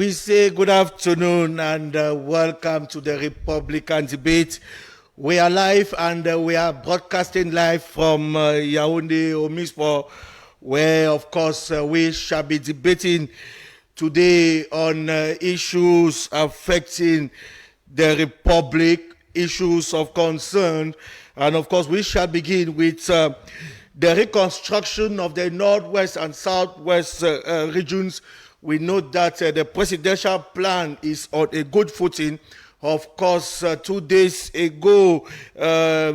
We say good afternoon and welcome to the Republican debate. We are live and we are broadcasting live from Yaoundé, Omispo, where of course we shall be debating today on issues affecting the Republic, issues of concern, and of course we shall begin with the reconstruction of the Northwest and Southwest regions. We know that the presidential plan is on a good footing. Of course, 2 days ago, a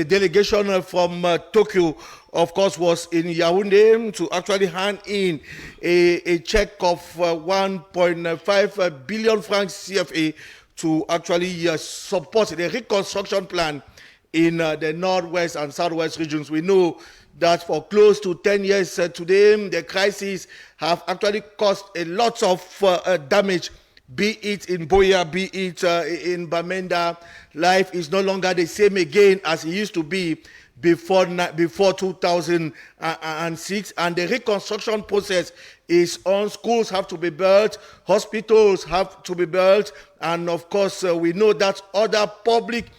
delegation from Tokyo, of course, was in Yaoundé to actually hand in a check of 1.5 billion francs CFA to actually support the reconstruction plan in the Northwest and Southwest regions. We know that for close to 10 years today, the crisis have actually caused a lot of damage, be it in Boya, be it in Bamenda. Life is no longer the same again as it used to be before 2006, and the reconstruction process is on. Schools have to be built, hospitals have to be built, and of course we know that other public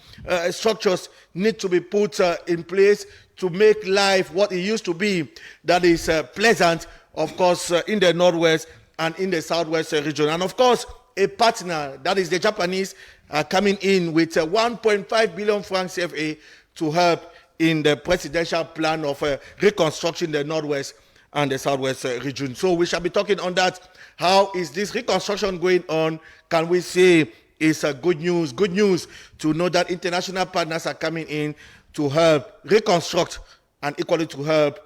structures need to be put in place to make life what it used to be, that is pleasant, of course, in the Northwest and in the Southwest region. And of course, a partner, that is the Japanese, coming in with 1.5 billion francs CFA to help in the presidential plan of reconstruction in the Northwest and the Southwest region. So we shall be talking on that. How is this reconstruction going on? Can we say it's good news? Good news to know that international partners are coming in to help reconstruct and equally to help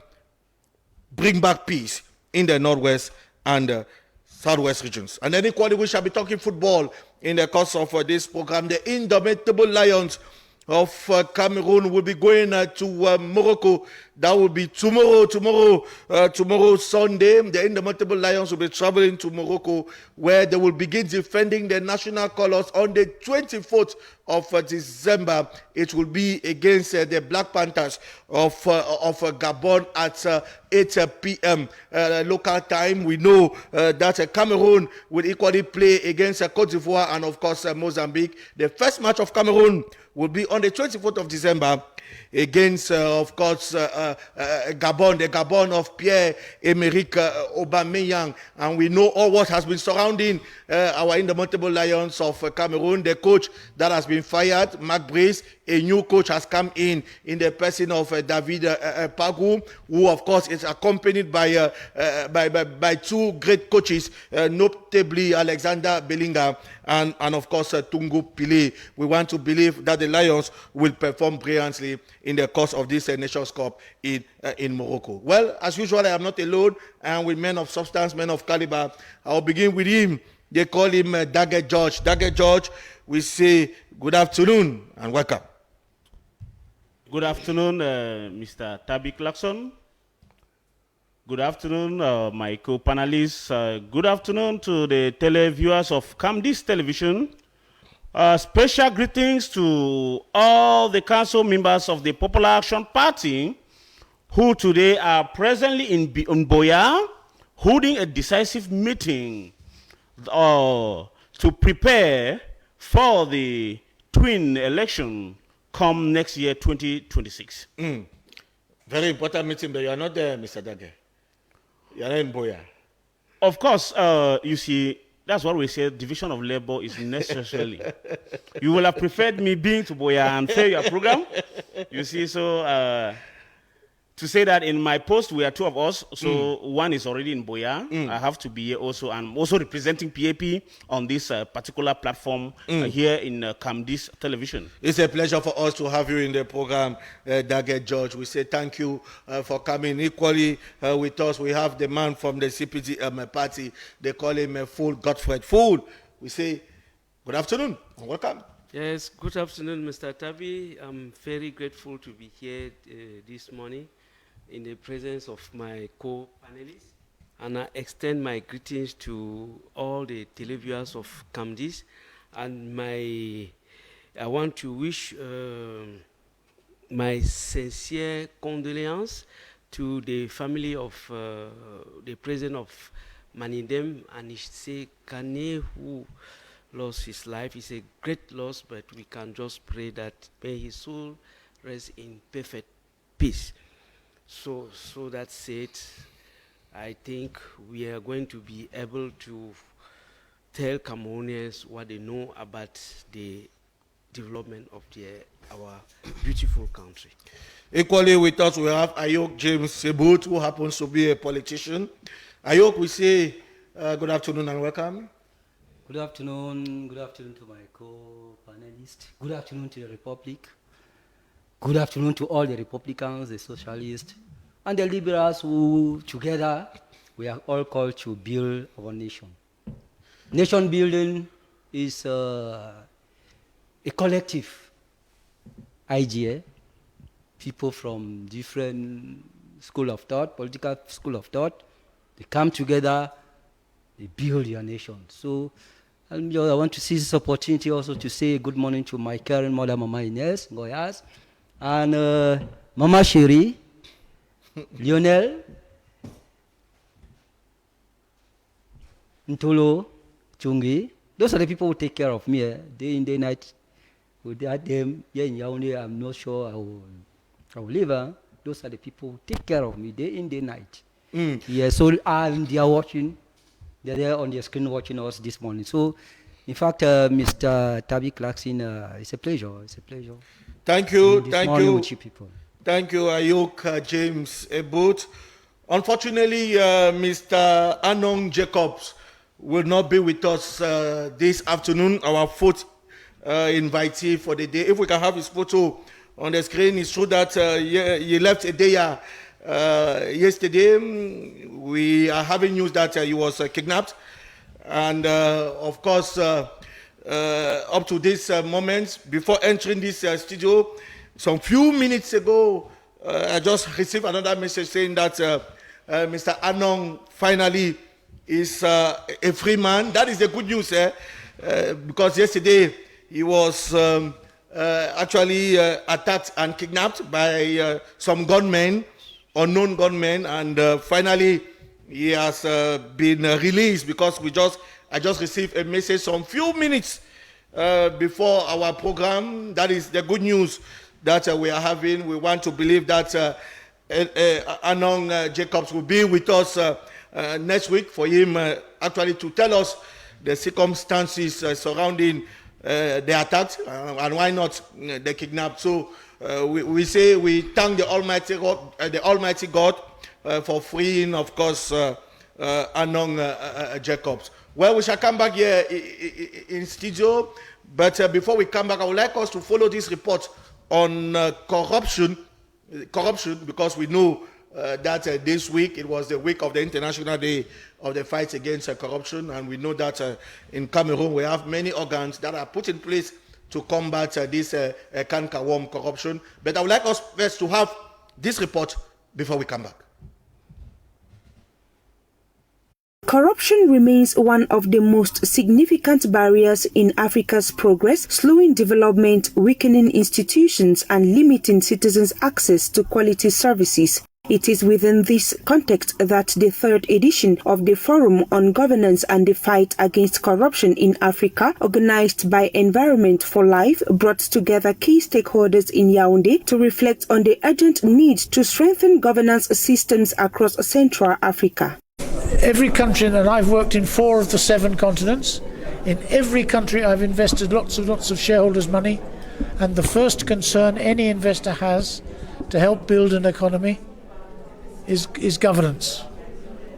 bring back peace in the Northwest and Southwest regions. And then equally we shall be talking football in the course of this program. The indomitable Lions of Cameroon will be going to Morocco. That will be tomorrow Sunday. The indomitable Lions will be traveling to Morocco, where they will begin defending the national colors on the 24th of December. It will be against the Black Panthers of Gabon at 8 p.m. Local time. We know that Cameroon will equally play against Cote d'Ivoire and of course Mozambique. The first match of Cameroon will be on the 24th of December against, of course, Gabon, the Gabon of Pierre-Emerick Aubameyang. And we know all what has been surrounding our indomitable Lions of Cameroon. The coach that has been fired, Marc Brice, a new coach has come in the person of David Pagou, who, of course, is accompanied by two great coaches, notably Alexander Bellingham and of course, Tungu Pile. We want to believe that the Lions will perform brilliantly in the course of this Nations Cup in Morocco. Well, as usual, I am not alone. I am with men of substance, men of caliber. I'll begin with him. They call him Dagger George. Dagger George, we say good afternoon and welcome. Good afternoon, Mr. Tabby Clarkson. Good afternoon, my co-panelists. Good afternoon to the televiewers of Camdis Television. Special greetings to all the council members of the Popular Action Party who today are presently in Boya, holding a decisive meeting to prepare for the twin election come next year, 2026. Very important meeting, but you are not there, Mr. Dagger. You are in Boya. Of course, you see, that's what we say, division of labor is necessarily. You will have preferred me being to Boya and fail your program. You see, so to say that in my post, we are two of us, so one is already in Boya. I have to be here also. I'm also representing PAP on this particular platform here in Camdis Television. It's a pleasure for us to have you in the program, Dagger George. We say thank you for coming. Equally with us, we have the man from the CPG party. They call him Fool Godfred Fool. We say good afternoon and welcome. Yes, good afternoon, Mr. Tabi. I'm very grateful to be here this morning in the presence of my co-panelists. And I extend my greetings to all the televiewers of Camdis. And I want to wish my sincere condolences to the family of the president of Manindem, and he say Kane, who lost his life, is a great loss, but we can just pray that may his soul rest in perfect peace. So that said, I think we are going to be able to tell Cameroonians what they know about the development of our beautiful country. Equally with us, we have Ayok James Sebut, who happens to be a politician. Ayok, we say good afternoon and welcome. Good afternoon to my co-panelists. Good afternoon to the Republic. Good afternoon to all the Republicans, the Socialists, and the Liberals who, together, we are all called to build our nation. Nation building is a collective idea. People from different school of thought, political school of thought, they come together, they build your nation. So I want to seize this opportunity also to say good morning to my caring mother, Mama Ines Goyas, and Mama Shiri, Lionel, Ntolo, Chungi. Those are the people who take care of me day in, day night. Without them, here in Yaoundé, I'm not sure I will live. Those are the people who take care of me day in, day night. Yeah, so they are watching. They're there on the screen watching us this morning. So, in fact, Mr. Tabi Clarkson, it's a pleasure. It's a pleasure. Thank you. Thank you. With you people. Thank you, Ayok James Ebut. Unfortunately, Mr. Anong Jacobs will not be with us this afternoon. Our fourth invitee for the day. If we can have his photo on the screen, it's true that he left a day yesterday. We are having news that he was kidnapped. And of course, up to this moment, before entering this studio, some few minutes ago, I just received another message saying that Mr. Anong finally is a free man. That is the good news, because yesterday he was actually attacked and kidnapped by some gunmen, unknown gunmen, and finally he has been released because I just received a message some few minutes before our program. That is the good news that we are having. We want to believe that Anong Jacobs will be with us next week for him actually to tell us the circumstances surrounding the attack and why not the kidnap. So we say we thank the Almighty God for freeing, of course, Anong Jacobs. Well, we shall come back here in studio, but before we come back, I would like us to follow this report on corruption, because we know that this week it was the week of the International Day of the Fight Against Corruption, and we know that in Cameroon we have many organs that are put in place to combat this cankerworm corruption. But I would like us first to have this report before we come back. Corruption remains one of the most significant barriers in Africa's progress, slowing development, weakening institutions, and limiting citizens' access to quality services. It is within this context that the third edition of the Forum on Governance and the Fight Against Corruption in Africa, organized by Environment for Life, brought together key stakeholders in Yaoundé to reflect on the urgent need to strengthen governance systems across Central Africa. Every country, and I've worked in 4 of the 7 continents, in every country I've invested lots of shareholders' money, and the first concern any investor has to help build an economy is governance.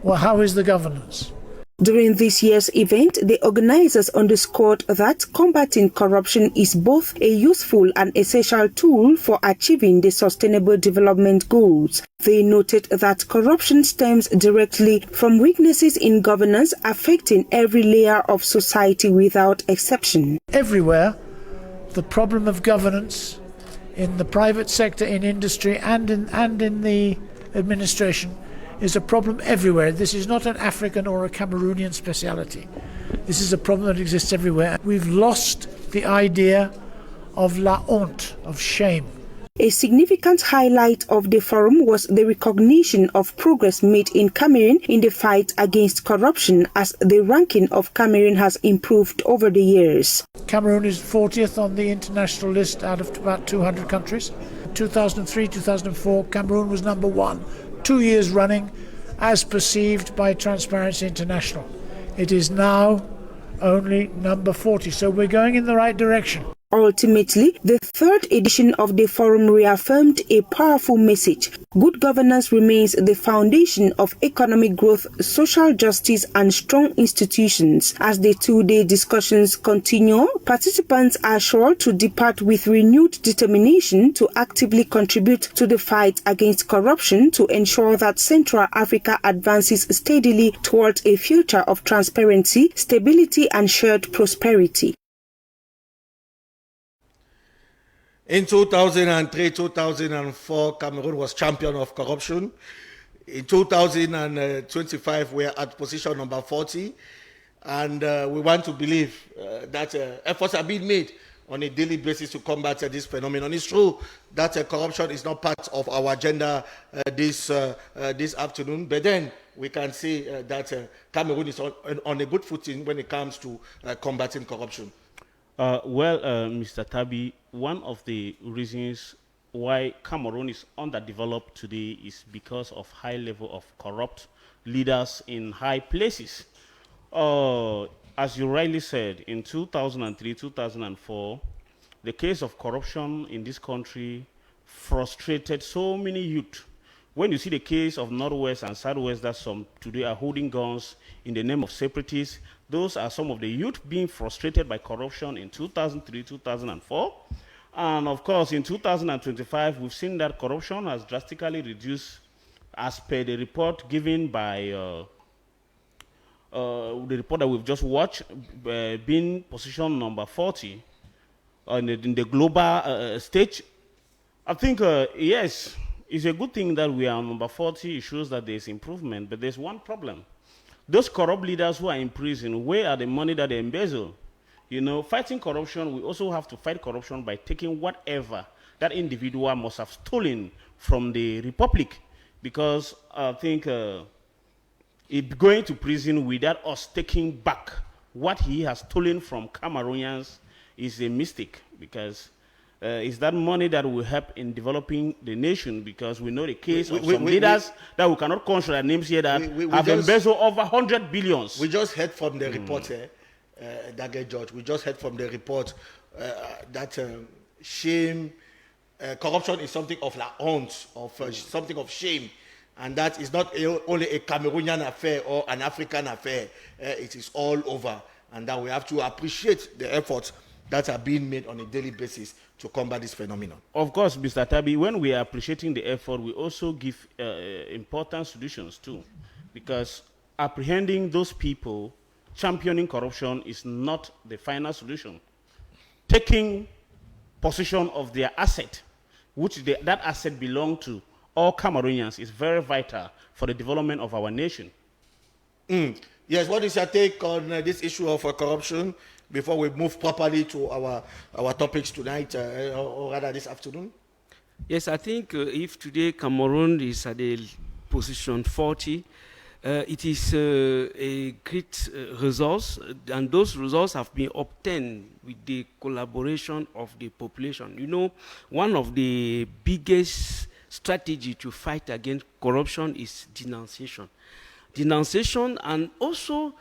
Well, how is the governance? During this year's event, the organizers underscored that combating corruption is both a useful and essential tool for achieving the Sustainable Development Goals. They noted that corruption stems directly from weaknesses in governance affecting every layer of society without exception. Everywhere, the problem of governance in the private sector, in industry, and in the administration is a problem everywhere. This is not an African or a Cameroonian speciality. This is a problem that exists everywhere. We've lost the idea of la honte, of shame. A significant highlight of the forum was the recognition of progress made in Cameroon in the fight against corruption, as the ranking of Cameroon has improved over the years. Cameroon is 40th on the international list out of about 200 countries. 2003-2004, Cameroon was number 1, 2 years running, as perceived by Transparency International. It is now only number 40, so we're going in the right direction. Ultimately, the third edition of the forum reaffirmed a powerful message. Good governance remains the foundation of economic growth, social justice, and strong institutions. As the two-day discussions continue, participants are sure to depart with renewed determination to actively contribute to the fight against corruption to ensure that Central Africa advances steadily towards a future of transparency, stability, and shared prosperity. In 2003-2004, Cameroon was champion of corruption. In 2025, we are at position number 40. And we want to believe that efforts are being made on a daily basis to combat this phenomenon. It's true that corruption is not part of our agenda this afternoon, but then we can see that Cameroon is on a good footing when it comes to combating corruption. Mr. Tabi, one of the reasons why Cameroon is underdeveloped today is because of high level of corrupt leaders in high places. As you rightly said, in 2003-2004, the case of corruption in this country frustrated so many youth. When you see the case of Northwest and Southwest that some today are holding guns in the name of separatists, those are some of the youth being frustrated by corruption in 2003-2004. And of course, in 2025, we've seen that corruption has drastically reduced as per the report given by the report that we've just watched, being position number 40 in the global stage. I think, yes, it's a good thing that we are on number 40. It shows that there's improvement, but there's one problem. Those corrupt leaders who are in prison, where are the money that they embezzle? You know, fighting corruption, we also have to fight corruption by taking whatever that individual must have stolen from the republic. Because I think going to prison without us taking back what he has stolen from Cameroonians is a mistake, because it's that money that will help in developing the nation, because we know the case of some leaders that we cannot control their names here that have embezzled over 100 billions. We just heard from the report, Dagger George, we just heard from the report that shame, corruption is something of la honte, of something of shame. And that is not only a Cameroonian affair or an African affair. It is all over. And that we have to appreciate the efforts that are being made on a daily basis to combat this phenomenon. Of course, Mr. Tabi, when we are appreciating the effort, we also give important solutions too. Because apprehending those people championing corruption is not the final solution. Taking possession of their asset, which that asset belongs to all Cameroonians, is very vital for the development of our nation. Yes, what is your take on this issue of corruption before we move properly to our topics tonight, or rather this afternoon? Yes, I think if today Cameroon is at the position 40, it is a great resource, and those results have been obtained with the collaboration of the population. You know, one of the biggest strategy to fight against corruption is denunciation. Denunciation and also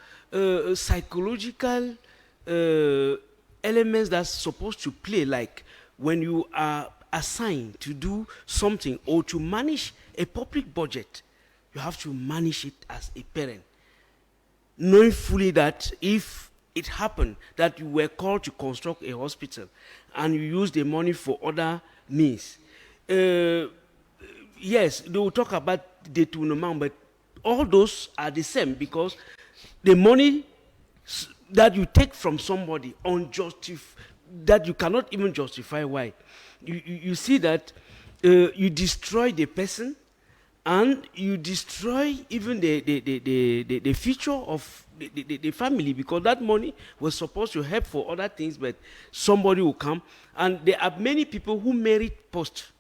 psychological elements that's supposed to play, like when you are assigned to do something or to manage a public budget, you have to manage it as a parent, knowing fully that if it happened that you were called to construct a hospital and you use the money for other means, yes, they will talk about détournement, but all those are the same, because the money that you take from somebody that you cannot even justify why. You see that you destroy the person, and you destroy even the future of the family, because that money was supposed to help for other things, but somebody will come, and there are many people who merit post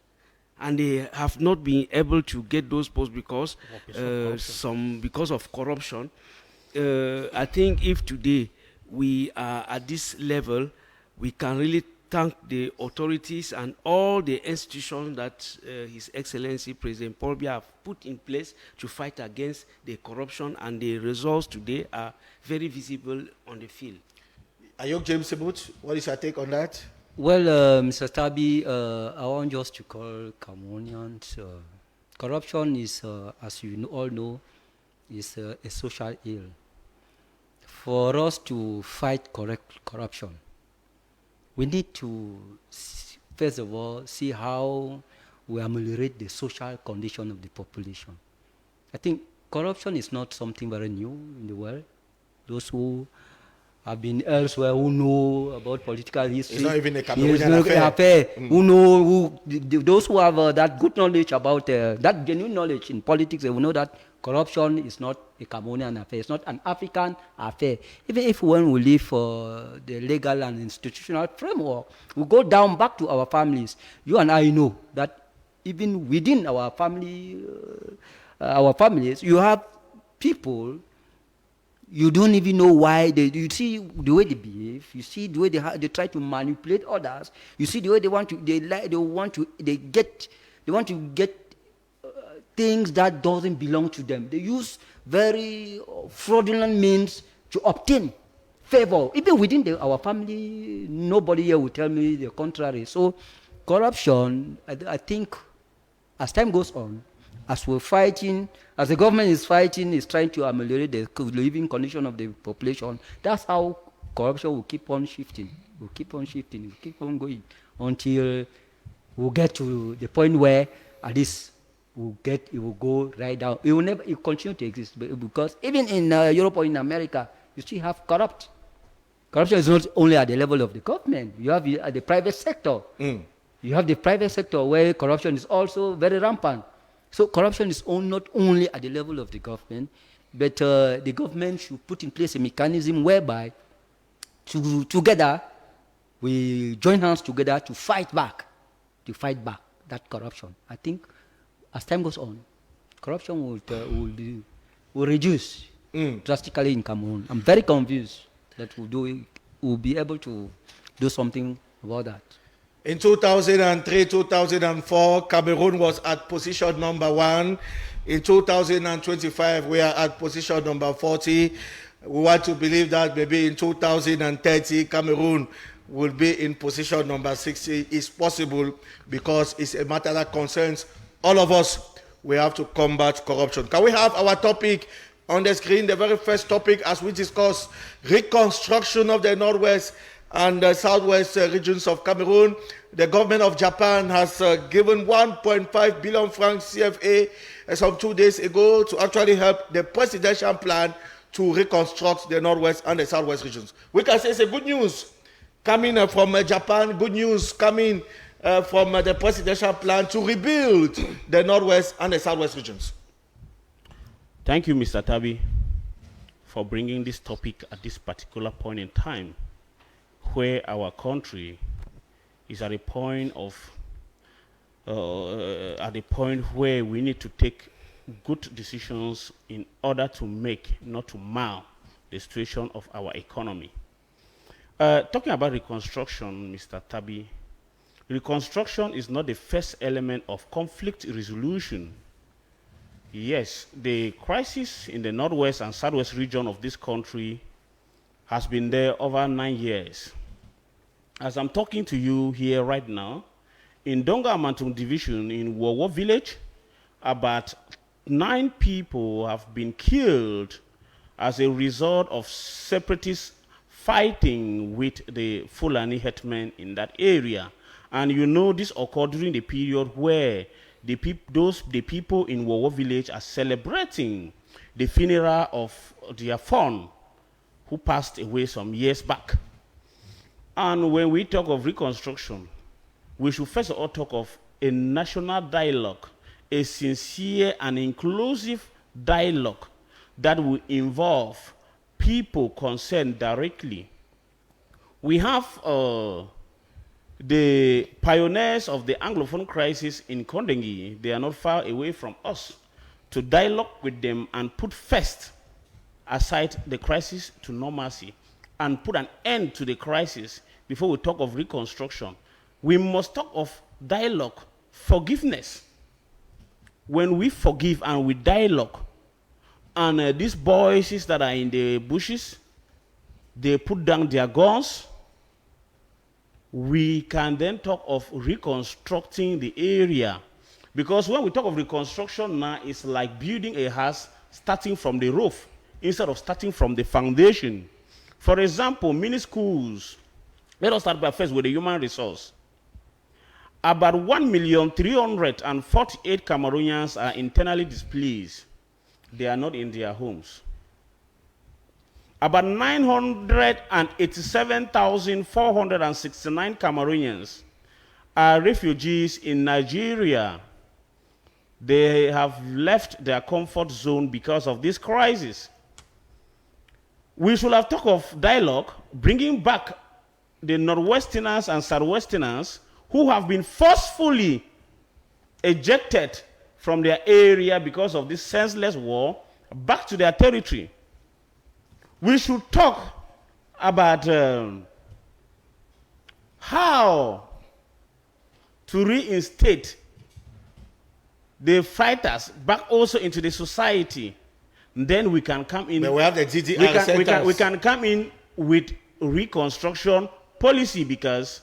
and they have not been able to get those posts because because of corruption. I think if today we are at this level, we can really thank the authorities and all the institutions that His Excellency President Paul Biya have put in place to fight against the corruption, and the results today are very visible on the field. Ayok James Sebut, what is your take on that? Well, Mr. Tabi, I want just to call Cameroonians. Corruption is, as you all know, is a social ill. For us to fight corruption, we need to, first of all, see how we ameliorate the social condition of the population. I think corruption is not something very new in the world. Those who have been elsewhere, who know about political history. It's not even a Cameroonian affair. Who know, those who have that good knowledge about, that genuine knowledge in politics, they will know that corruption is not a Cameroonian affair. It's not an African affair. Even if when we leave the legal and institutional framework, we go down back to our families. You and I know that even within our family, our families, you have people. You don't even know why you see the way they behave. You see the way they try to manipulate others. You see the way they want to get things that doesn't belong to them. They use very fraudulent means to obtain favor. Even within our family, nobody here will tell me the contrary. So, corruption, I think, as time goes on, as we're fighting, as the government is fighting, is trying to ameliorate the living condition of the population, that's how corruption will keep on shifting. Will keep on shifting, will keep on going until we'll get to the point where at least it will go right down. It will continue to exist because even in Europe or in America, you still have corruption. Corruption is not only at the level of the government. You have it at the private sector. You have the private sector where corruption is also very rampant. So corruption is not only at the level of the government, but the government should put in place a mechanism whereby together we join hands together to fight back that corruption. I think as time goes on, corruption will reduce drastically in Cameroon. I'm very convinced that we'll be able to do something about that. In 2003, 2004, Cameroon was at position number 1. In 2025, we are at position number 40. We want to believe that maybe in 2030, Cameroon will be in position number 60. It's possible because it's a matter that concerns all of us. We have to combat corruption. Can we have our topic on the screen? The very first topic as we discuss reconstruction of the Northwest and the Southwest regions of Cameroon. The government of Japan has given 1.5 billion francs CFA some 2 days ago to actually help the presidential plan to reconstruct the Northwest and the Southwest regions. We can say it's a good news coming from Japan, good news coming from the presidential plan to rebuild the Northwest and the Southwest regions. Thank you, Mr. Tabi, for bringing this topic at this particular point in time, where our country is at a point where we need to take good decisions in order to not to mar the situation of our economy. Talking about reconstruction, Mr. Tabi, reconstruction is not the first element of conflict resolution. Yes, the crisis in the Northwest and Southwest region of this country has been there over 9 years. As I'm talking to you here right now, in Donga Amantung division in Wowo village, about 9 people have been killed as a result of separatists fighting with the Fulani herdsmen in that area. And you know this occurred during the period where the people in Wowo village are celebrating the funeral of their fawn who passed away some years back. And when we talk of reconstruction, we should first of all talk of a national dialogue, a sincere and inclusive dialogue that will involve people concerned directly. We have The pioneers of the Anglophone crisis in Kondengi, they are not far away from us to dialogue with them and put first aside the crisis to normalcy and put an end to the crisis before we talk of reconstruction. We must talk of dialogue, forgiveness. When we forgive and we dialogue, and these boys that are in the bushes, they put down their guns, we can then talk of reconstructing the area. Because when we talk of reconstruction now, it's like building a house starting from the roof instead of starting from the foundation. For example, mini schools. Let us start by first with the human resource. About 1,348,000 Cameroonians are internally displaced. They are not in their homes. About 987,469 Cameroonians are refugees in Nigeria. They have left their comfort zone because of this crisis. We should have talked of dialogue, bringing back the Northwesterners and Southwesterners who have been forcefully ejected from their area because of this senseless war back to their territory. We should talk about how to reinstate the fighters back also into the society. Then we can come in. But we have the GDR we can come in with reconstruction policy, because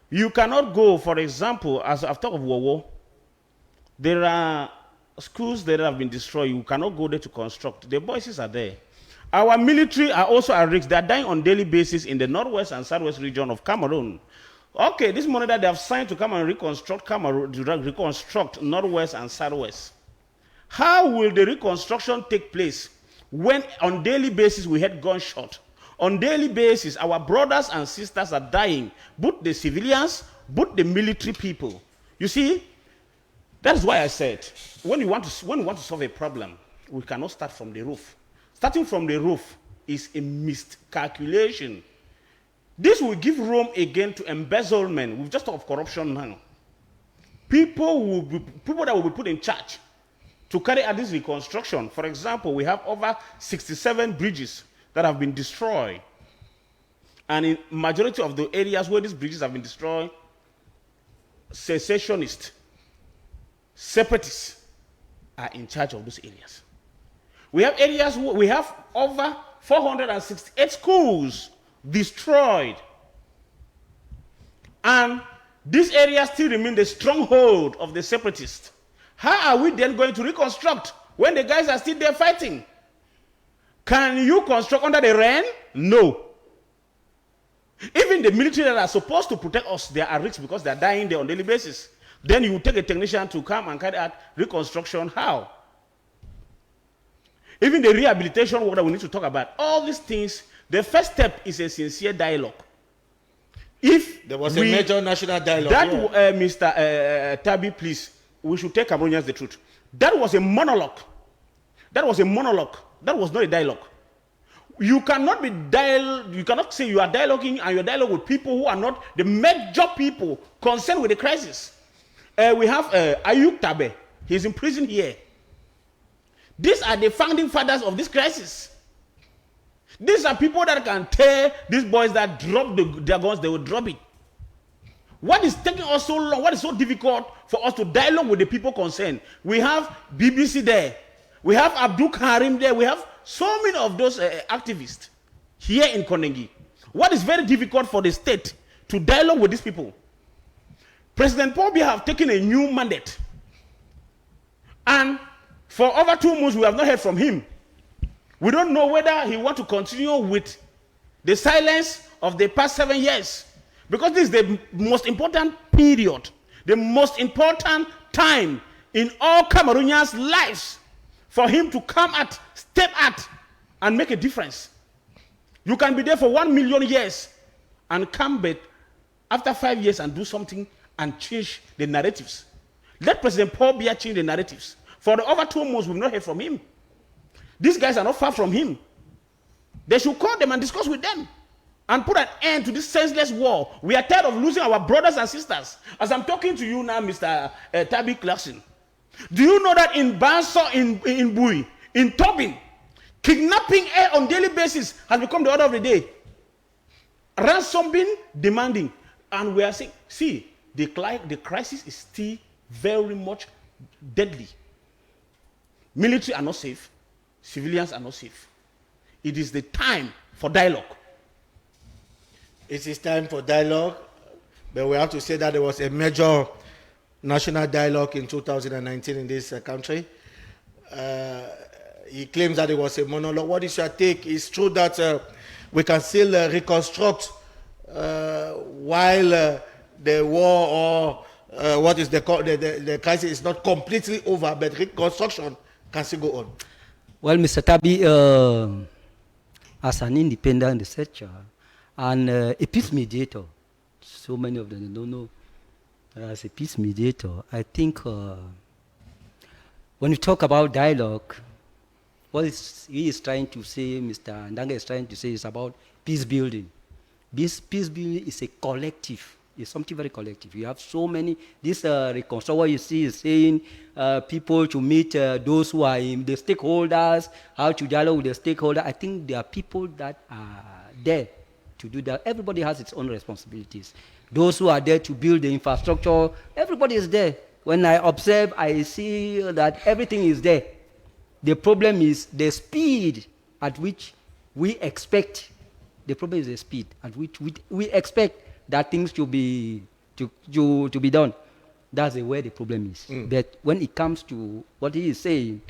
you cannot go, for example, as I've talked of Wowo, there are schools that have been destroyed. You cannot go there to construct. The voices are there. Our military are also at risk. They are dying on daily basis in the northwest and southwest region of Cameroon. Okay, this money that they have signed to come and reconstruct Cameroon, to reconstruct northwest and southwest. How will the reconstruction take place when on daily basis we had gunshot? On daily basis, our brothers and sisters are dying, both the civilians, both the military people. You see, that is why I said, when we want to solve a problem, we cannot start from the roof. Starting from the roof is a miscalculation. This will give room again to embezzlement. We've just talked of corruption now. People that will be put in charge to carry out this reconstruction. For example, we have over 67 bridges that have been destroyed. And in majority of the areas where these bridges have been destroyed, secessionists, separatists are in charge of those areas. We have areas where we have over 468 schools destroyed. And these areas still remain the stronghold of the separatists. How are we then going to reconstruct when the guys are still there fighting? Can you construct under the rain? No. Even the military that are supposed to protect us, they are at risk because they are dying there on a daily basis. Then you take a technician to come and carry out reconstruction. How? Even the rehabilitation work that we need to talk about. All these things, the first step is a sincere dialogue. If there was a major national dialogue. That, Mr. Tabi, please, we should tell Cameroonians the truth. That was a monologue. That was a monologue. That was not a dialogue. You cannot you cannot say you are dialoguing and you dialogue with people who are not the major people concerned with the crisis. We have Ayuk Tabe. He's in prison here. These are the founding fathers of this crisis. These are people that can tell these boys that drop their guns, they will drop it. What is taking us so long? What is so difficult for us to dialogue with the people concerned? We have BBC there. We have Abdul Karim there. We have so many of those activists here in Kondengi. What is very difficult for the state to dialogue with these people? President Paul Biya have taken a new mandate. And for over 2 months, we have not heard from him. We don't know whether he wants to continue with the silence of the past 7 years. Because this is the most important period, the most important time in all Cameroonians' lives for him to come out, step out, and make a difference. You can be there for 1 million years and come back after 5 years and do something and change the narratives. Let President Paul Biya change the narratives. For the over 2 months, we've not heard from him. These guys are not far from him. They should call them and discuss with them and put an end to this senseless war. We are tired of losing our brothers and sisters. As I'm talking to you now, Mr. Tabby Clarkson, do you know that in Banso, in Bui, in Tobin, kidnapping on daily basis has become the order of the day? Ransom being demanding. And we are saying, see, the crisis is still very much deadly. Military are not safe. Civilians are not safe. It is the time for dialogue. It is time for dialogue, but we have to say that there was a major national dialogue in 2019 in this country. He claims that it was a monologue. What is your take? It's true that we can still reconstruct while the war or what is the crisis is not completely over, but reconstruction can still go on. Well, Mr. Tabi, as an independent researcher and a peace mediator, so many of them don't know, as a peace mediator, I think when you talk about dialogue, what he is trying to say, Mr. Ndanga is trying to say, is about peace building. This peace building is a collective. It's something very collective. You have so many. This reconstruction, what you see is saying people to meet those who are in the stakeholders, how to dialogue with the stakeholders. I think there are people that are there to do that. Everybody has its own responsibilities. Those who are there to build the infrastructure, everybody is there. When I observe, I see that everything is there. The problem is the speed at which we expect. The problem is the speed at which we expect that things to be done. That's where the problem is. But when it comes to what he is saying,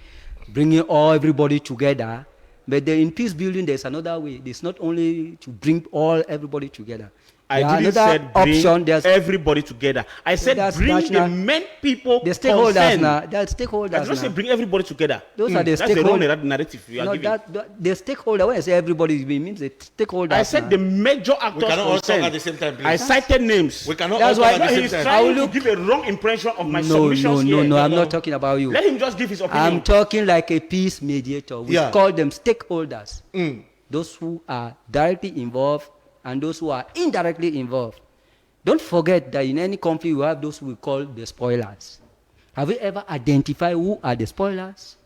bringing everybody together, but in peace building, there's another way. It's not only to bring everybody together. I didn't say bring everybody together. I said bring the main people, the stakeholders now. The stakeholders. I don't say bring everybody together. Those are the That's the wrong narrative you are giving. The stakeholder. When I say everybody, it means the stakeholders. I said the major actors. We cannot all talk at the same time, please. I cited names. We cannot all talk at the same he's time. trying to give a wrong impression of my submissions here. No, I'm not talking about you. Let him just give his opinion. I'm talking like a peace mediator. We call them stakeholders. Those who are directly involved and those who are indirectly involved. Don't forget that in any conflict, you have those we call the spoilers. Have you ever identified who are the spoilers?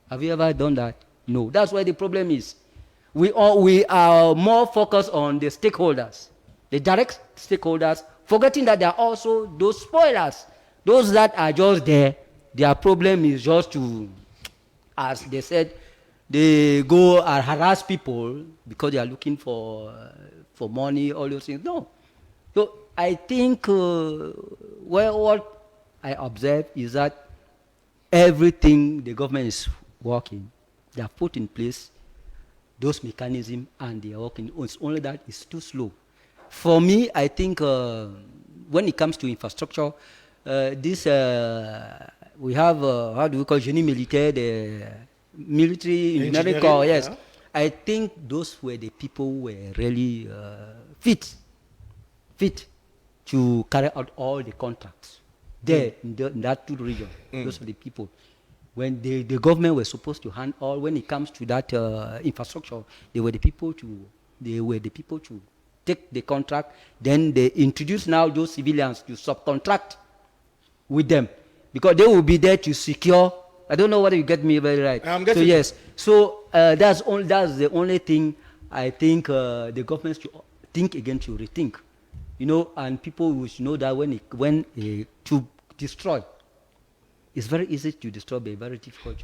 Have you ever done that? No. That's where the problem is. We are more focused on the stakeholders, the direct stakeholders, forgetting that there are also those spoilers, those that are just there. Their problem is just to, as they said, they go and harass people because they are looking for money, all those things. No. So I think what I observe is that everything the government is working, they have put in place those mechanisms and they are working. It's only that it's too slow. For me, I think when it comes to infrastructure, we have, how do we call génie militaire, the military engineering corps, yes. Yeah. I think those were the people who were really fit to carry out all the contracts there in that two region. Those are the people. When the government was supposed to hand all, when it comes to that infrastructure, they were the people to take the contract. Then they introduce now those civilians to subcontract with them because they will be there to secure. I don't know whether you get me very right. I'm getting. So yes. So that's the only thing I think the government should think again, to rethink. You know, and people should know that to destroy, it's very easy to destroy, but very difficult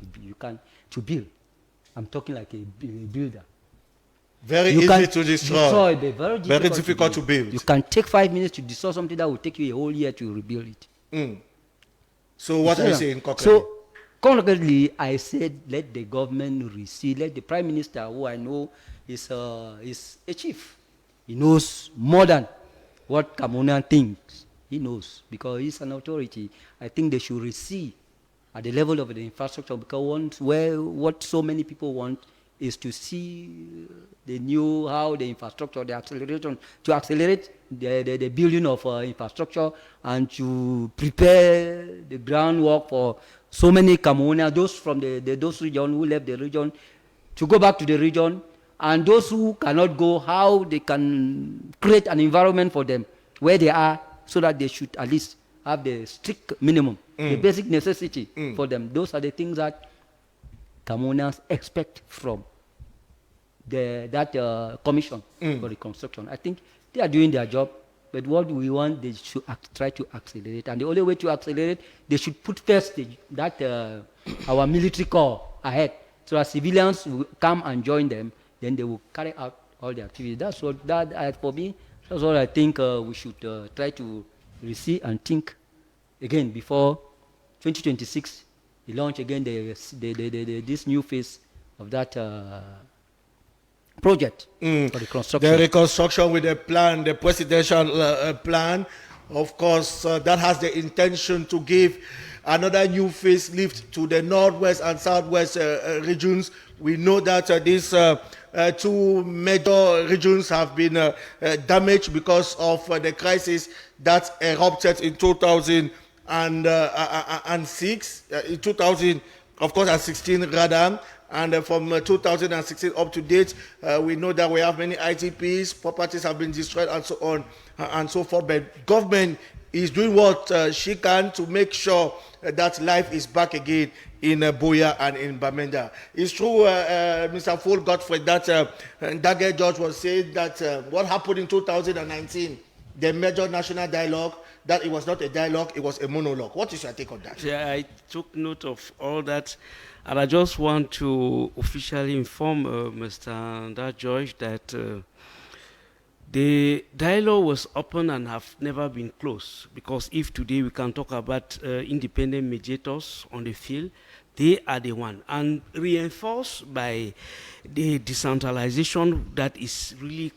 to build. I'm talking like a builder. Very easy to destroy, but very difficult to build. You can take 5 minutes to destroy something that will take you a whole year to rebuild it. So what are you saying concretely? So concretely, I said let the government receive, let the Prime Minister, who I know is a chief. He knows more than what Cameroonian thinks. He knows because he's an authority. I think they should receive at the level of the infrastructure, because what so many people want is to see how the infrastructure, the acceleration, to accelerate the building of infrastructure and to prepare the groundwork for so many Cameroonians, those from those regions who left the region, to go back to the region and those who cannot go, how they can create an environment for them where they are, so that they should at least have the strict minimum, the basic necessity for them. Those are the things that Cameroonians expect from that commission for reconstruction. I think they are doing their job, but what we want, they should try to accelerate. And the only way to accelerate, they should put first our military corps ahead, so that civilians will come and join them, then they will carry out all the activities. That's what, for me, that's what I think we should try to receive and think again before 2026, we launch again this new phase of that project for reconstruction. The reconstruction with a plan, the presidential plan, of course, that has the intention to give another new facelift to the northwest and southwest regions. We know that these two major regions have been damaged because of the crisis that erupted in 2006, in 2000, of course, and 16 rather. And from 2016 up to date, we know that we have many ITPs, properties have been destroyed, and so on and so forth. But government is doing what she can to make sure that life is back again in Boya and in Bamenda. It's true, Mr. Full Godfrey, that Dagger George was saying that what happened in 2019, the major national dialogue, that it was not a dialogue, it was a monologue. What is your take on that? Yeah, I took note of all that. And I just want to officially inform Mr. George that the dialogue was open and have never been closed. Because if today we can talk about independent mediators on the field, they are the one. And reinforced by the decentralization that is really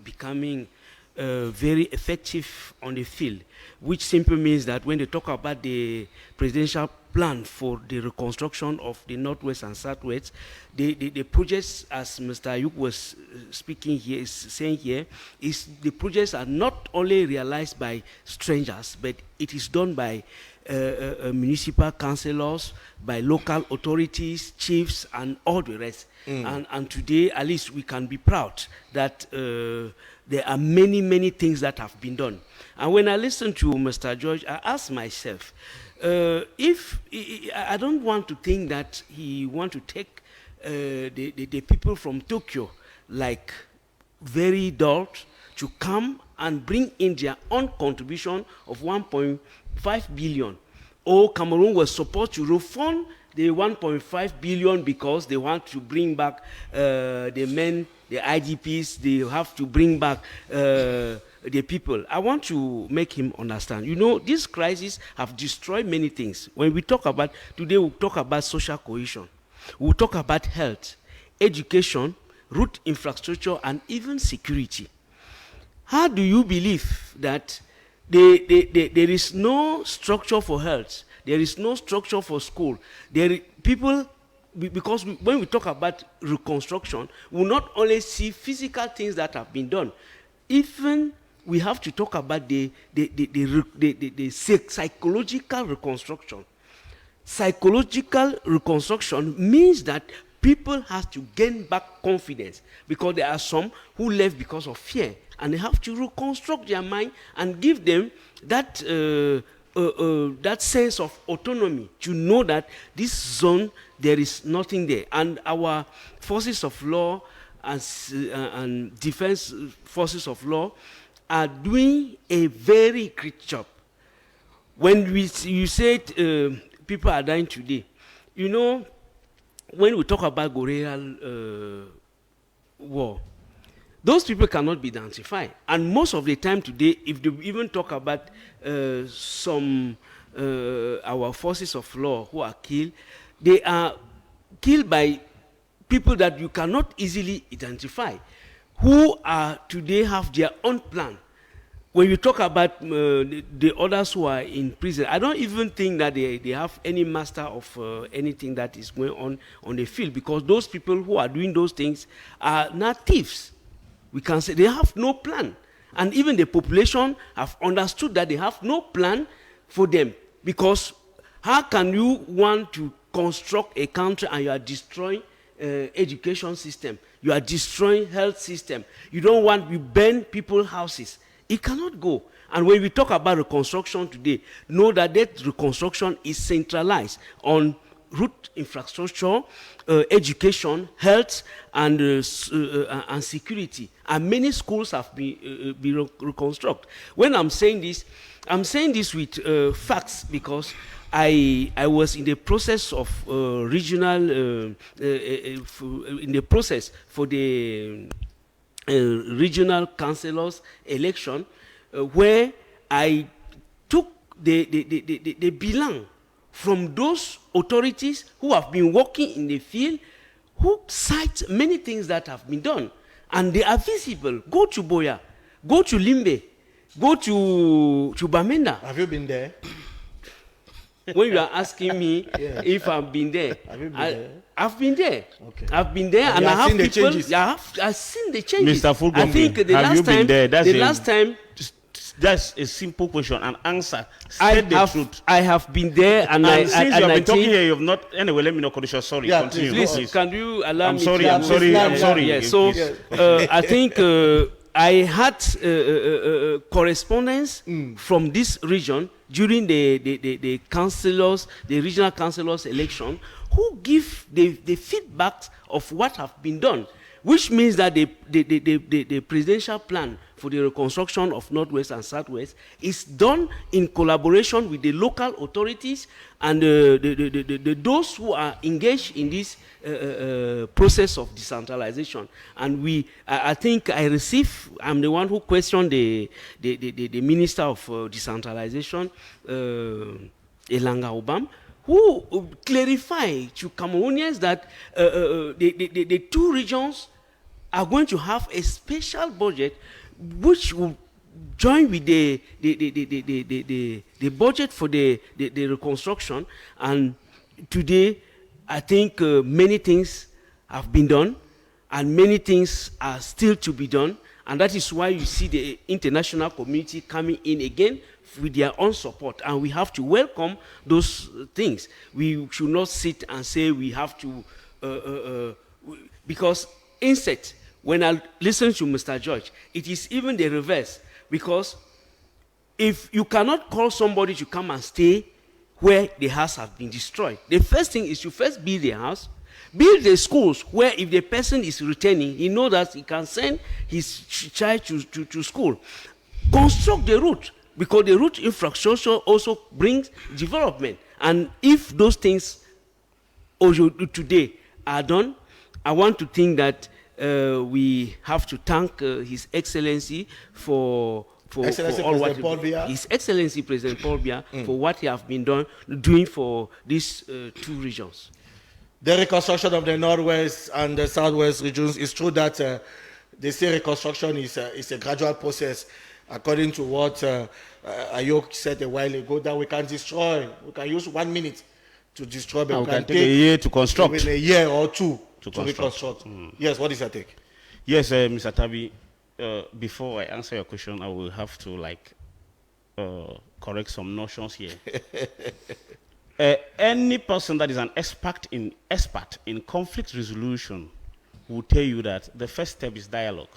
becoming very effective on the field, which simply means that when they talk about the presidential plan for the reconstruction of the northwest and southwest, the projects, as Mr. Ayuk was speaking here, is saying here, is the projects are not only realized by strangers, but it is done by municipal councillors, by local authorities, chiefs, and all the rest. And today, at least, we can be proud that there are many, many things that have been done. And when I listen to Mr. George, I ask myself, I don't want to think that he want to take the people from Tokyo like very dull to come and bring in their own contribution of 1.5 billion. Or Cameroon was supposed to refund the 1.5 billion because they want to bring back the men, the IDPs, they have to bring back the people. I want to make him understand. You know, this crisis have destroyed many things. When we talk about, today we'll talk about social cohesion. We'll talk about health, education, road infrastructure, and even security. How do you believe that there is no structure for health, there is no structure for school, people, because when we talk about reconstruction, we not only see physical things that have been done, even we have to talk about the psychological reconstruction. Psychological reconstruction means that people have to gain back confidence, because there are some who left because of fear, and they have to reconstruct their mind and give them that that sense of autonomy, to know that this zone, there is nothing there. And our forces of law and defense forces of law are doing a very great job. When you said people are dying today, you know, when we talk about guerrilla war, those people cannot be identified. And most of the time today, if they even talk about some our forces of law who are killed, they are killed by people that you cannot easily identify, who are today have their own plan. When you talk about the others who are in prison, I don't even think that they have any master of anything that is going on the field, because those people who are doing those things are not thieves. We can say they have no plan. And even the population have understood that they have no plan for them, because how can you want to construct a country and you are destroying education system. You are destroying health system. You don't want, you burn people's houses. It cannot go. And when we talk about reconstruction today, know that that reconstruction is centralized on root infrastructure, education, health, and security. And many schools have been reconstructed. When I'm saying this with facts, because I was in the process of regional, in the process for the regional councillors election, where I took the belong from those authorities who have been working in the field, who cite many things that have been done, and they are visible. Go to Boya, go to Limbe, go to Bamenda. Have you been there? When you are asking me if I've been there, Have you been there? I've been there. Okay. I've been there, and you I have have seen the people. changes? I've seen the changes. Mr. Fulgombe, I think the have last you been time, there? That's the a- last time, That's a simple question. An answer. I State the have, truth. I have been there, and And since you have I been talking think, here, you have not. Anyway, let me not cut you short. Sorry. Yeah, Continue. please, can you allow I'm me? sorry. to I'm sorry. I'm sorry. Yeah, so Please. I think I had correspondence from this region during the councillors, the regional councillors election, who give the feedback of what have been done, which means that the presidential plan for the reconstruction of Northwest and Southwest is done in collaboration with the local authorities and those who are engaged in this process of decentralization. And I think I'm the one who questioned the Minister of Decentralization, Elanga Obam, who clarified to Cameroonians that the two regions are going to have a special budget which will join with the budget for the reconstruction. And today, I think many things have been done, and many things are still to be done. And that is why you see the international community coming in again with their own support. And we have to welcome those things. We should not sit and say we have to, because instead, when I listen to Mr. George, it is even the reverse. Because if you cannot call somebody to come and stay where the house has been destroyed, the first thing is to first build the house, build the schools where if the person is returning, he knows that he can send his child to school. Construct the route, because the route infrastructure also brings development. And if those things also today are done, I want to think that we have to thank His Excellency for Excellency all President what Paul Biya. His Excellency President Paul Biya for what he have been doing for these two regions. The reconstruction of the Northwest and the Southwest regions, it's true that they say reconstruction is a gradual process, according to what Ayok said a while ago, that we can use 1 minute to destroy, but And we we can can take a year to even construct. a year or two to construct. reconstruct. Yes, what is your take? Yes, Mr. Tabi. Before I answer your question, I will have to correct some notions here. Any person that is an expert in conflict resolution will tell you that the first step is dialogue.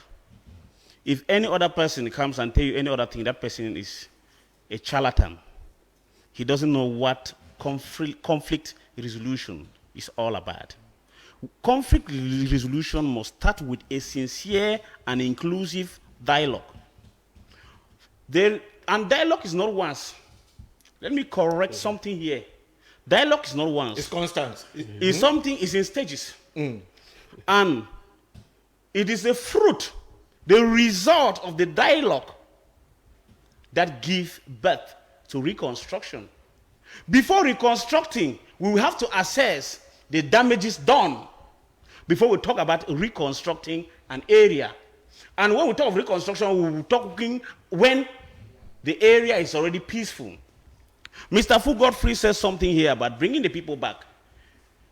If any other person comes and tell you any other thing, that person is a charlatan. He doesn't know what conflict resolution is all about. Conflict resolution must start with a sincere and inclusive dialogue. And dialogue is not once. Let me correct something here. Dialogue is not once. It's constant. It's something, it's in stages. And it is the fruit, the result of the dialogue that gives birth to reconstruction. Before reconstructing, we will have to assess the damages done before we talk about reconstructing an area. And when we talk of reconstruction, we will be talking when the area is already peaceful. Mr. Fu Godfrey says something here about bringing the people back.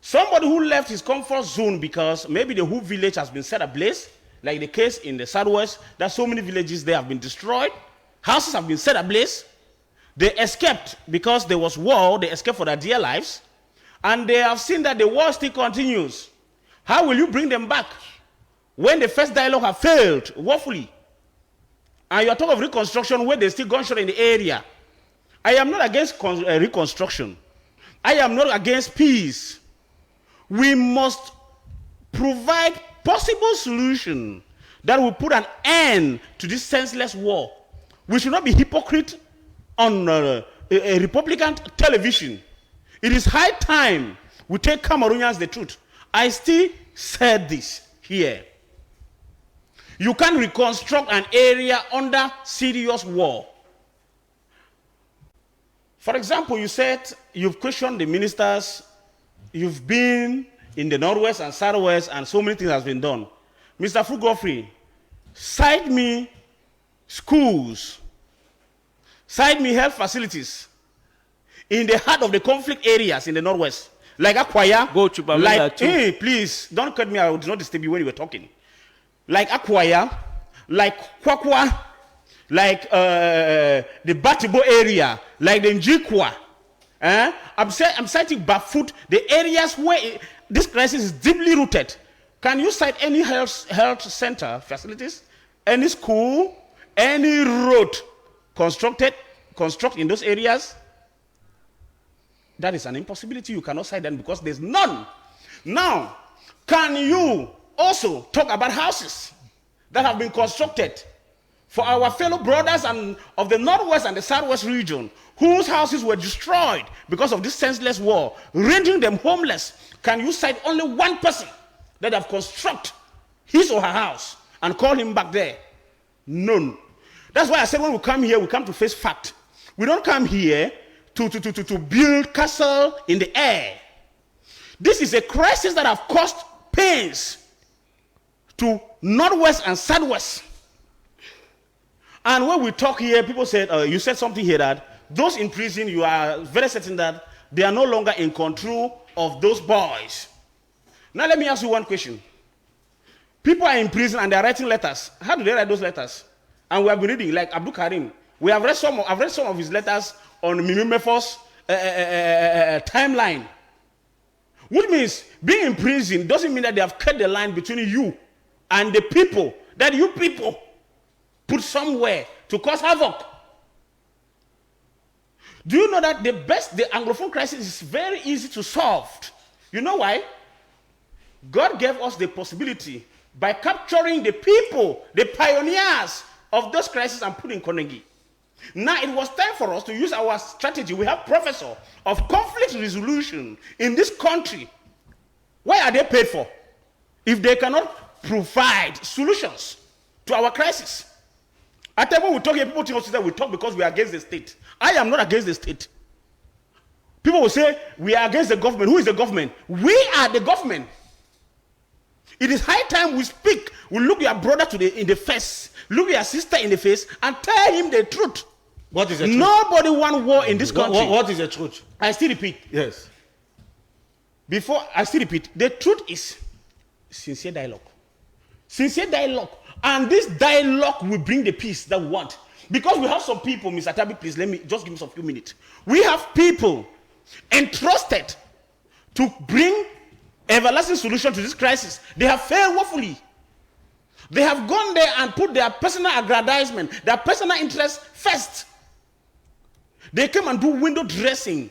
Somebody who left his comfort zone because maybe the whole village has been set ablaze, like the case in the Southwest, that so many villages there have been destroyed, houses have been set ablaze. They escaped because there was war, they escaped for their dear lives, and they have seen that the war still continues. How will you bring them back when the first dialogue have failed woefully? And you are talking of reconstruction where there's still gunshot in the area. I am not against reconstruction. I am not against peace. We must provide possible solution that will put an end to this senseless war. We should not be hypocrite on a Republican television. It is high time we take Cameroonians the truth. I still said this here. You can't reconstruct an area under serious war. For example, you said you've questioned the ministers, you've been in the Northwest and Southwest, and so many things has been done. Mr. Fugoffrey, cite me schools, cite me health facilities in the heart of the conflict areas in the Northwest, like Akwaya. Go to Bamenda like, too. hey, please, don't cut me, I would not disturb you when you were talking. Like Akwaya, like Kwakwa, like the Batibo area, like the Njikwa. I'm citing Bafut, the areas where this crisis is deeply rooted. Can you cite any health center facilities, any school, any road construct in those areas? That is an impossibility. You cannot cite them because there's none. Now, can you also talk about houses that have been constructed for our fellow brothers and of the Northwest and the Southwest region, whose houses were destroyed because of this senseless war, rendering them homeless? Can you cite only one person that have constructed his or her house and call him back there? None. That's why I said when we come here, we come to face fact. We don't come here to build castle in the air. This is a crisis that have caused pains to Northwest and Southwest. And when we talk here, people said, you said something here that those in prison, you are very certain that they are no longer in control of those boys. Now let me ask you one question. People are in prison and they are writing letters. How do they write those letters? And we have been reading, like Abdul Karim. I've read some of his letters on Mimi Mefo's timeline. Which means being in prison doesn't mean that they have cut the line between you and the people that you people put somewhere to cause havoc. Do you know that the Anglophone crisis is very easy to solve? You know why? God gave us the possibility by capturing the people, the pioneers of those crises and putting Konegi. Now it was time for us to use our strategy. We have professor of conflict resolution in this country. Why are they paid for if they cannot provide solutions to our crisis? At the time when we talk here, people think that we talk because we are against the state. I am not against the state. People will say we are against the government. Who is the government? We are the government. It is high time we speak. We look your brother in the face, look your sister in the face, and tell him the truth. What is the truth? Nobody wants war in this country. What is the truth? I still repeat. Yes. I still repeat. The truth is sincere dialogue. Sincere dialogue. And this dialogue will bring the peace that we want. Because we have some people, Mr. Tabi, please, let me just give me some few minutes. We have people entrusted to bring everlasting solution to this crisis. They have failed woefully. They have gone there and put their personal aggrandizement, their personal interest first. They came and do window dressing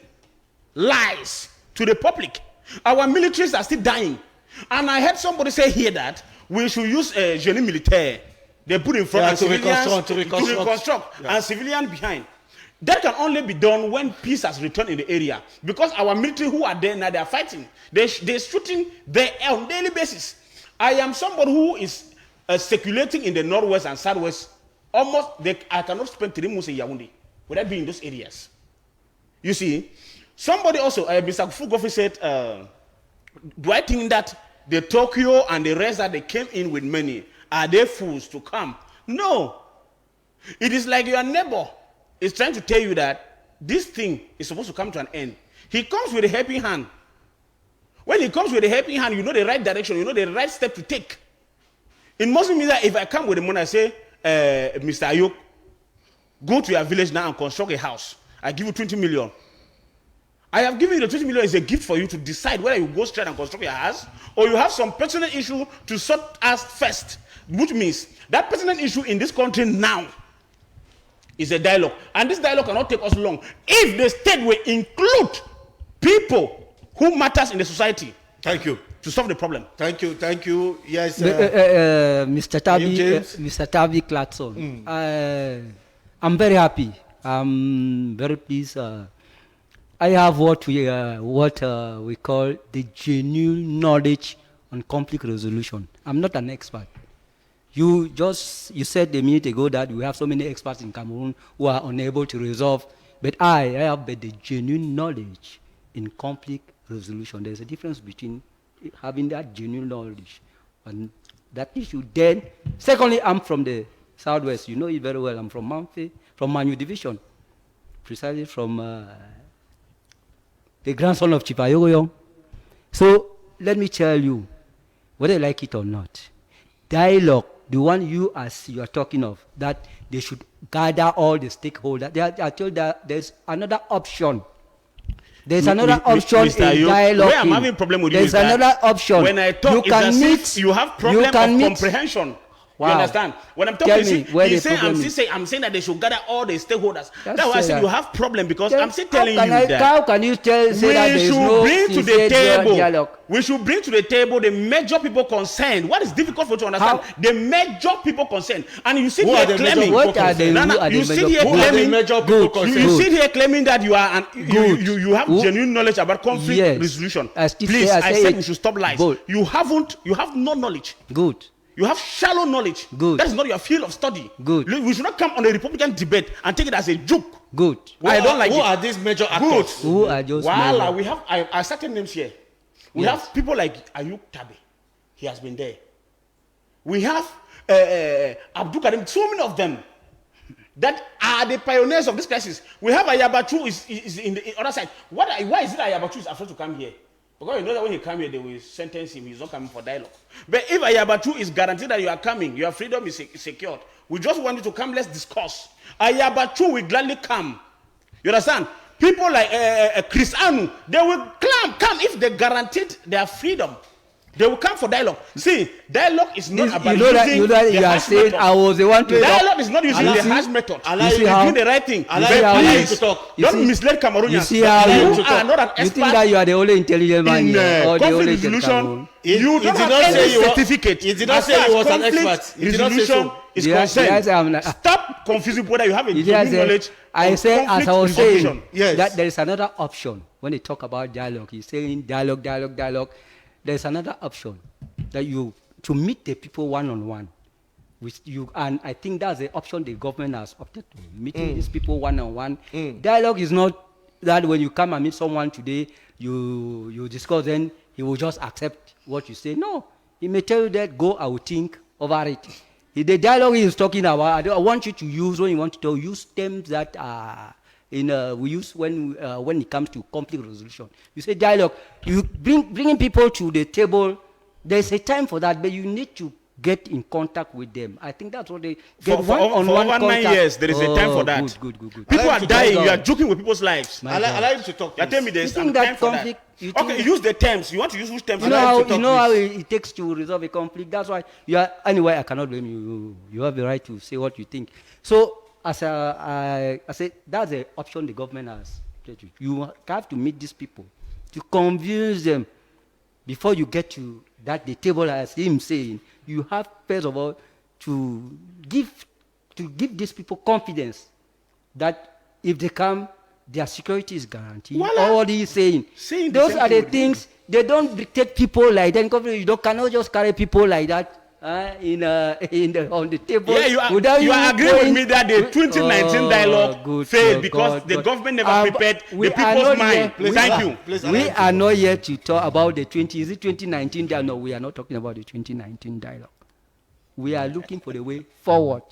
lies to the public. Our militaries are still dying. And I heard somebody say here that we should use a génie militaire. They put in front to reconstruct. Yeah. And civilian behind. That can only be done when peace has returned in the area. Because our military who are there now, they are fighting. They're shooting there on a daily basis. I am somebody who is circulating in the Northwest and Southwest. I cannot spend 3 months in Yaoundé without being in those areas. You see, somebody also, Mr. Fugofi said, do I think that the Tokyo and the rest that they came in with money, are they fools to come? No. It is like your neighbor is trying to tell you that this thing is supposed to come to an end. He comes with a helping hand. When he comes with a helping hand, you know the right direction, you know the right step to take. It mustn't mean that if I come with the money, I say, Mr. Ayuk, go to your village now and construct a house. I give you 20 million. I have given you the 20 million as a gift for you to decide whether you go straight and construct your house or you have some personal issue to sort out first, which means that personal issue in this country now is a dialogue. And this dialogue cannot take us long. If the state will include people who matters in the society. Thank you. To solve the problem. Thank you. Thank you. Yes. Mr. Tabi Clarkson. I'm very happy. I'm very pleased. I have what we call the genuine knowledge on conflict resolution. I'm not an expert. You said a minute ago that we have so many experts in Cameroon who are unable to resolve, but I have the genuine knowledge in conflict resolution. There's a difference between having that genuine knowledge and that issue. Then, secondly, I'm from the Southwest. You know it very well. I'm from Manfe, from Manu Division, precisely from the grandson of Chipayogoyong. So let me tell you, whether you like it or not, dialogue, the one you are talking of, that they should gather all the stakeholders. I told that there's another option. There's another option in dialogue. Where I'm having problem with there's you is another option. When I talk, you can meet. You have problem of comprehension. Wow. You understand? When I'm talking, I'm saying that they should gather all the stakeholders. That's why I say you have problem because I'm still telling you that. How can you say that there is no dialogue? We should bring to the table the major people concerned. What is difficult for you to understand? The major people concerned. And you sit here claiming. You sit here claiming that you are you have genuine knowledge about conflict resolution. Please, I said you should stop lies. You have no knowledge. Good. You have shallow knowledge. Good. That is not your field of study. Good. We should not come on a Republican debate and take it as a joke. Good. I don't like it. Who are these major actors? Who are those major? We have I certain names here. We have people like Ayuk Tabe. He has been there. We have Abdul Karim. So many of them that are the pioneers of this crisis. We have Ayabachu is in the other side. Why is it Ayabachu is afraid to come here? Because you know that when he comes here, they will sentence him. He's not coming for dialogue. But if Ayabachu is guaranteed that you are coming, your freedom is secured. We just want you to come, let's discuss. Ayabachu will gladly come. You understand? People like Chris Anu, they will come if they guaranteed their freedom. They will come for dialogue. See, dialogue is not about using the harsh method. I was the one to dialogue is not using the harsh method. You doing the right thing. Please, don't mislead Cameroonians. You see how you are not an expert. You think that you are the only intelligent man here, or the only resolution. You don't have any certificate. He did not say he was an expert. Resolution is concerned. Stop confusing whether you have a genuine knowledge. I say, as I was saying, that there is another option when they talk about dialogue. He's saying dialogue. There's another option that to meet the people one-on-one with you, and I think that's the option the government has opted to, meeting these people one-on-one. Dialogue is not that when you come and meet someone today, you discuss, then he will just accept what you say. No, he may tell you that, I will think over it. The dialogue he is talking about, I want you to use, when you want to use terms that are we use when it comes to conflict resolution. You say dialogue. You bringing people to the table. There's a time for that, but you need to get in contact with them. I think that's what they get for over 9 years. There is a time for that. Good. People are dying. You are joking with people's lives. Allow him to talk. You tell me there's some time for that. Okay, use the terms. You want to use which terms? You know how it takes to resolve a conflict. That's why anyway, I cannot blame you. You have the right to say what you think. So, as I said, that's the option the government has. You have to meet these people to convince them before you get to the table, as him saying. You have first of all to give these people confidence that if they come, their security is guaranteed. Voila. All he's saying. Those are the things. They don't dictate people like that. You cannot just carry people like that. On the table. Yeah, you are agreeing with me that the 2019 dialogue failed because the government never prepared the people's mind. Thank you. We are not yet to talk about the 2019 dialogue. No, we are not talking about the 2019 dialogue. We are looking for the way forward.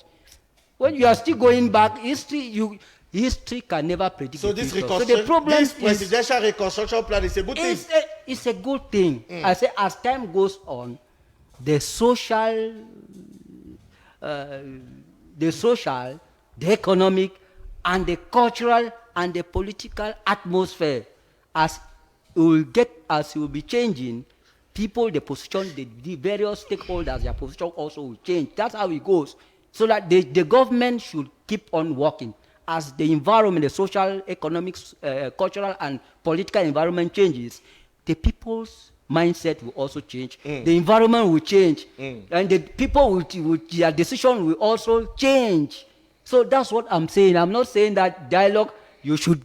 When you are still going back, history can never predict. So this presidential reconstruction plan is a good thing. It's a good thing. I say as time goes on, the social, the economic, and the cultural and the political atmosphere as it will be changing, people, the position, the various stakeholders, their position also will change. That's how it goes. So that the government should keep on working. As the environment, the social, economic, cultural, and political environment changes, the people's mindset will also change. The environment will change. And the people with their decision will also change. So that's what I'm saying. I'm not saying that dialogue, you should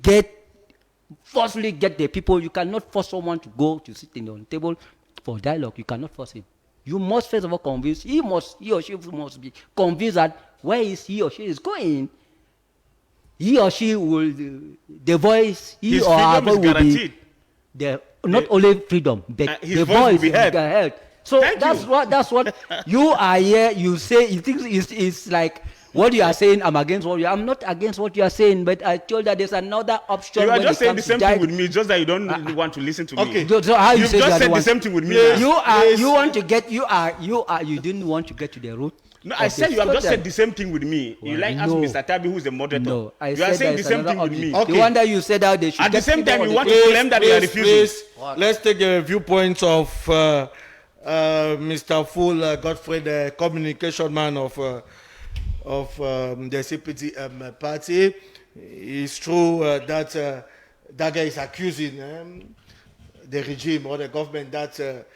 forcefully get the people. You cannot force someone to go to sit on the table for dialogue. You cannot force him. You must first of all convince, he or she must be convinced that where is he or she is going, he or she will, the voice, he His or her freedom is will be, guaranteed. not only freedom, but his the voice voice will be is heard. heard. So Thank that's you. what you are here, you say, you think it's like, what you are saying, I'm against what you are. I'm not against what you are saying, but I told that there's another option. You are when just it saying the comes same to thing with me, just that you don't want to listen to Okay. me. So how you You've say just that said the one? same thing with me. Yes. now. You want to get, you didn't want to get to the root. No, I said you have just said the same thing with me. You Well, like ask no. Mr. Tabi, who's the moderator. No, I you said are saying the there's same another thing with option. me. Okay. The one that you said that they should At the get same freedom time, of you the want to people. claim that you are refusing. Let's take a viewpoint of Mr. Full, Godfrey, the communication man of the CPT party. It's true that that guy is accusing the regime or the government that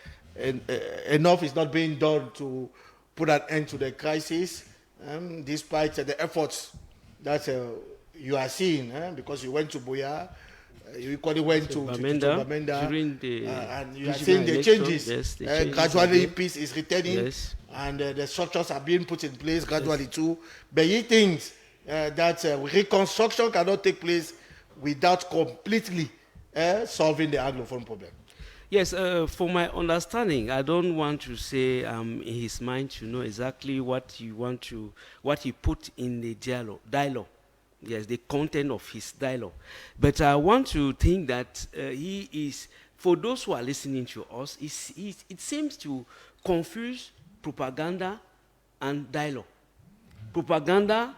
enough is not being done to put an end to the crisis, despite the efforts that you are seeing, because you went to Buya, you equally went to Bamenda, during the and you are regional seeing the election. changes. Yes, the changes Gradually, again. peace is returning, Yes. and the structures are being put in place gradually too. But he thinks that reconstruction cannot take place without completely solving the Anglophone problem. Yes, for my understanding, I don't want to say in his mind to know exactly what he put in the dialogue. Yes, the content of his dialogue. But I want to think that he is, for those who are listening to us, it seems to confuse propaganda and dialogue. Propaganda,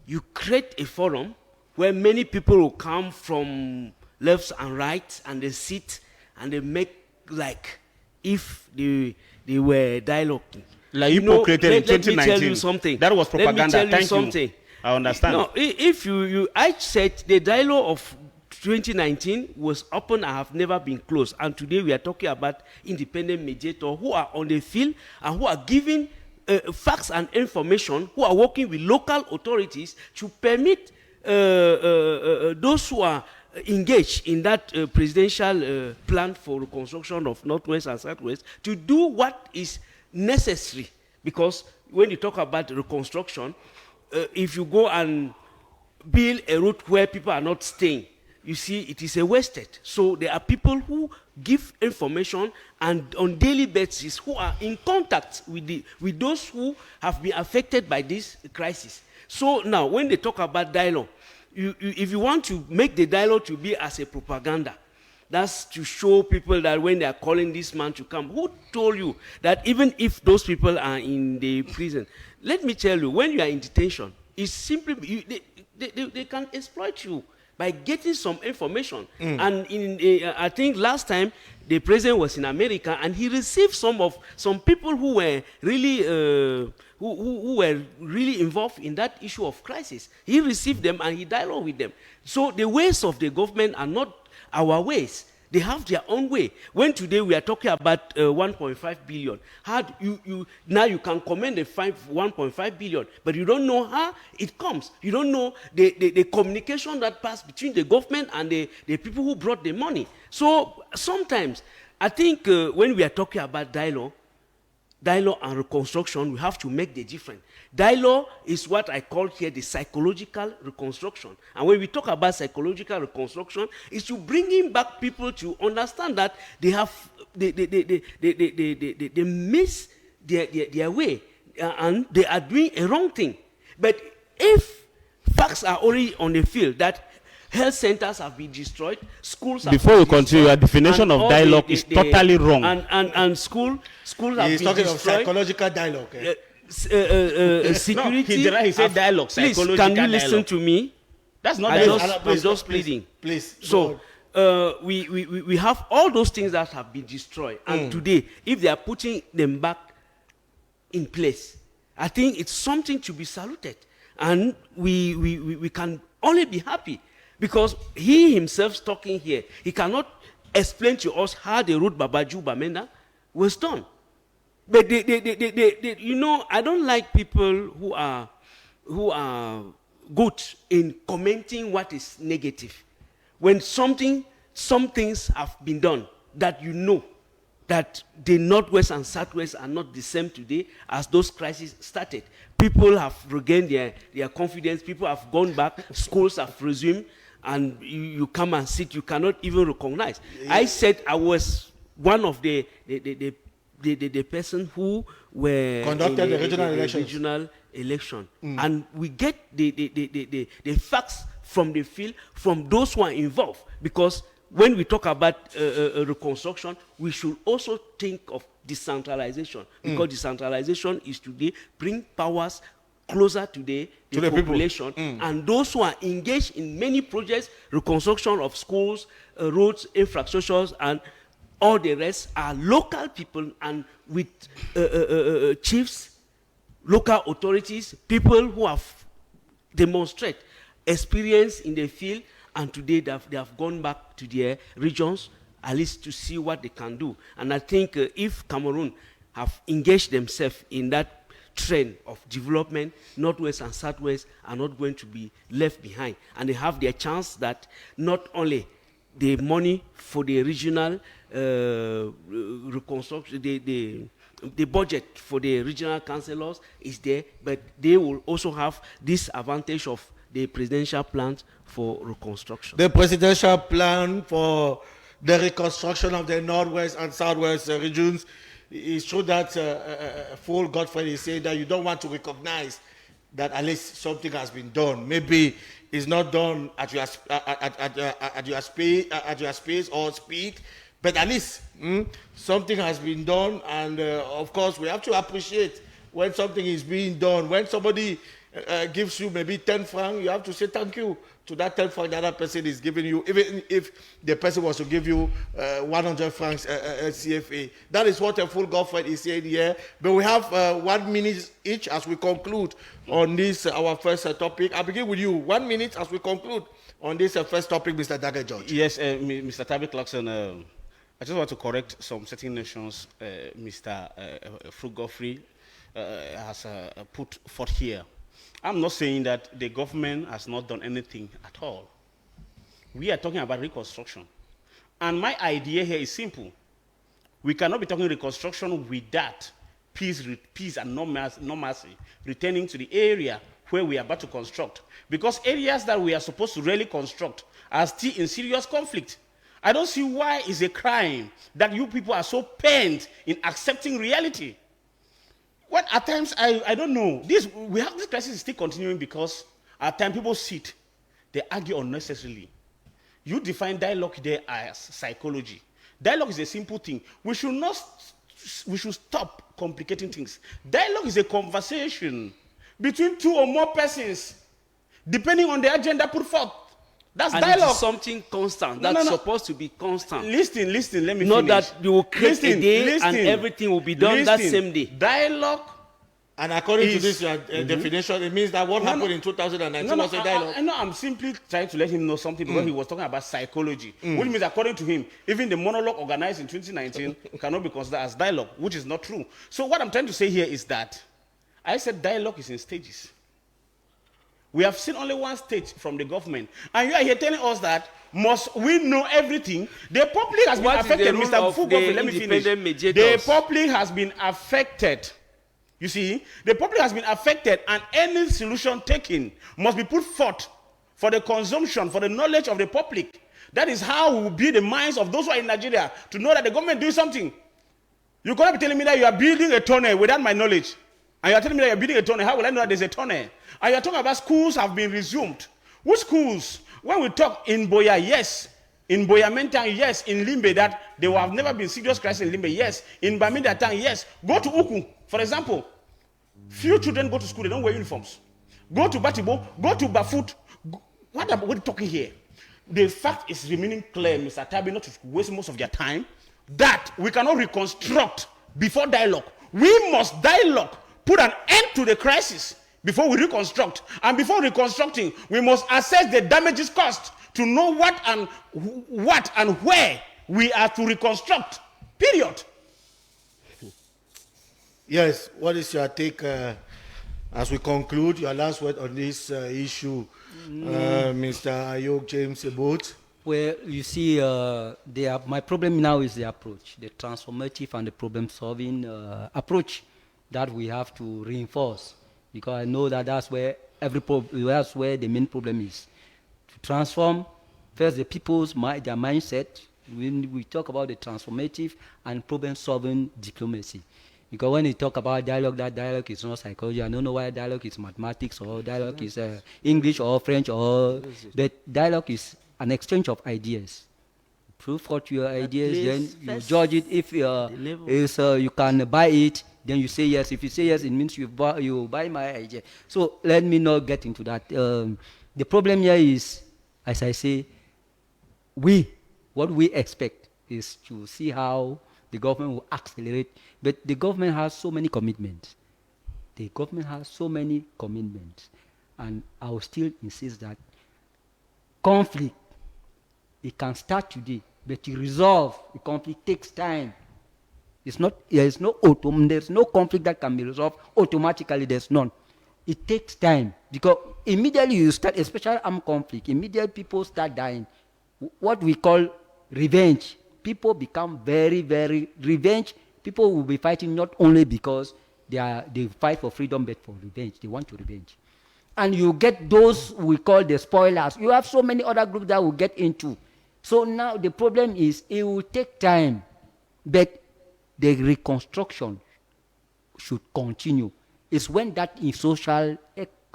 you create a forum where many people will come from left and right, and they sit and they make like if they were dialoguing. Like you created in 2019. Let me tell you something. That was propaganda. Let me tell you Thank something. you. I understand. No, if I said the dialogue of 2019 was open and have never been closed, and today we are talking about independent mediators who are on the field and who are giving facts and information, who are working with local authorities to permit those who are engaged in that presidential plan for reconstruction of Northwest and Southwest to do what is necessary. Because when you talk about reconstruction, if you go and build a route where people are not staying, you see it is a wasted. So there are people who give information and on daily basis who are in contact with those who have been affected by this crisis. So now when they talk about dialogue, if you want to make the dialogue to be as a propaganda, that's to show people that when they are calling this man to come, who told you that even if those people are in the prison, let me tell you, when you are in detention, it's simply, they can exploit you by getting some information. And I think last time the president was in America and he received some people who were really who were really involved in that issue of crisis. He received them and he dialogued with them. So the ways of the government are not our ways. They have their own way. When today we are talking about 1.5 billion, now you can commend the 1.5 billion, but you don't know how it comes. You don't know the communication that passed between the government and the people who brought the money. So sometimes, I think when we are talking about dialogue and reconstruction, we have to make the difference. Dialogue is what I call here the psychological reconstruction. And when we talk about psychological reconstruction, it's to bringing back people to understand that they miss their way and they are doing a wrong thing. But if facts are already on the field that health centers have been destroyed, schools have Before been we continue, your destroyed, definition and of all dialogue is totally wrong. And schools have He's been talking of destroyed. psychological dialogue. Security. No, he denied, he said dialogue, Please, psychological can you listen dialogue. to me? That's not I'm dialogue. just pleading. Please. So we have all those things that have been destroyed. And today, if they are putting them back in place, I think it's something to be saluted. And we can only be happy because he himself talking here, he cannot explain to us how the route Babaju Bamenda was done. But you know, I don't like people who are good in commenting what is negative. When some things have been done that you know that the Northwest and Southwest are not the same today as those crises started. People have regained their confidence. People have gone back. Schools have resumed. And you come and sit, you cannot even recognize. Yeah. I said I was one of the person who were conducted the regional election. And we get the facts from the field, from those who are involved. Because when we talk about reconstruction, we should also think of decentralization. Because decentralization is today bring powers closer to the population. And those who are engaged in many projects, reconstruction of schools, roads, infrastructures, and all the rest are local people, and with chiefs, local authorities, people who have demonstrated experience in the field, and today they have gone back to their regions, at least to see what they can do. And I think if Cameroon have engaged themselves in that trend of development, Northwest and Southwest are not going to be left behind. And they have their chance that not only the money for the regional reconstruction, the budget for the regional councillors is there, but they will also have this advantage of the presidential plans for reconstruction. The presidential plan for the reconstruction of the Northwest and Southwest regions. It's true that Full Godfrey is saying that you don't want to recognize that at least something has been done. Maybe it's not done at your space or speed, but at least something has been done. And of course, we have to appreciate when something is being done. When somebody gives you maybe 10 francs, you have to say thank you to that 10 francs the other person is giving you, even if the person was to give you 100 francs CFA. That is what a Full Godfrey is saying here. But we have 1 minute each as we conclude on this, our first topic. I'll begin with you. 1 minute as we conclude on this first topic, Mr. Dagger George. Yes, Mr. Tabi Clarkson, I just want to correct some certain notions Mr. Full Godfrey has put forth here. I'm not saying that the government has not done anything at all. We are talking about reconstruction. And my idea here is simple. We cannot be talking reconstruction without peace and no mercy returning to the area where we are about to construct. Because areas that we are supposed to really construct are still in serious conflict. I don't see why it's a crime that you people are so pent in accepting reality. Well, at times, I don't know. We have this crisis still continuing because at times people sit, they argue unnecessarily. You define dialogue there as psychology. Dialogue is a simple thing. We should stop complicating things. Dialogue is a conversation between two or more persons, depending on the agenda put forth. That's and dialogue. It is something constant. That's supposed to be constant. Listen, let me Not finish. that you will create a day and everything will be done that same day. Dialogue. And according to this definition, it means that what happened in 2019 was a dialogue. I'm simply trying to let him know something because he was talking about psychology. Which means, according to him, even the monologue organized in 2019 cannot be considered as dialogue, which is not true. So what I'm trying to say here is that I said dialogue is in stages. We have seen only one stage from the government. And you are here telling us that must we know everything? The public has been affected, Mr. Fugofi, let me finish. The public has been affected. You see, the public has been affected, and any solution taken must be put forth for the consumption, for the knowledge of the public. That is how we will build the minds of those who are in Nigeria to know that the government doing something. You cannot be telling me that you are building a tunnel without my knowledge. And you are telling me that you are building a tunnel. How will I know that there's a tunnel? And you are talking about schools have been resumed. Which schools? When we talk in Boya, yes. In Boyamentan, yes. In Limbe, that there have never been serious crisis in Limbe, yes. In Bamindatan, yes. Go to Uku, for example. Few children go to school, they don't wear uniforms. Go to Batibo, go to Bafut. What are we talking here? the fact is remaining clear, Mr. Tabi, not to waste most of your time, that we cannot reconstruct before dialogue. We must dialogue, put an end to the crisis before we reconstruct. And before reconstructing, we must assess the damages caused to know what and where we are to reconstruct. Period. Yes, what is your take as we conclude, your last word on this issue, Mr. Ayok James Ebot? Well, you see, my problem now is the approach, the transformative and the problem-solving approach that we have to reinforce, because I know that that's where that's where the main problem is. To transform first the people's their mindset. When we talk about the transformative and problem-solving diplomacy, because when you talk about dialogue, that dialogue is not psychology. I don't know why dialogue is mathematics or dialogue is English or French but dialogue is an exchange of ideas. Prove what your ideas, then you judge it. If you can buy it, then you say yes. If you say yes, it means you buy my idea. So let me not get into that. The problem here is, as I say, what we expect is to see how the government will accelerate. But the government has so many commitments. And I will still insist that conflict, it can start today, but to resolve the conflict takes time. There's no conflict that can be resolved automatically. There's none. It takes time, because immediately you start, especially armed conflict, immediately people start dying. What we call revenge. People become very, very revenge. People will be fighting not only because they fight for freedom, but for revenge. They want to revenge. And you get those we call the spoilers. You have so many other groups that will get into. So now the problem is it will take time, but the reconstruction should continue. It's when that in social,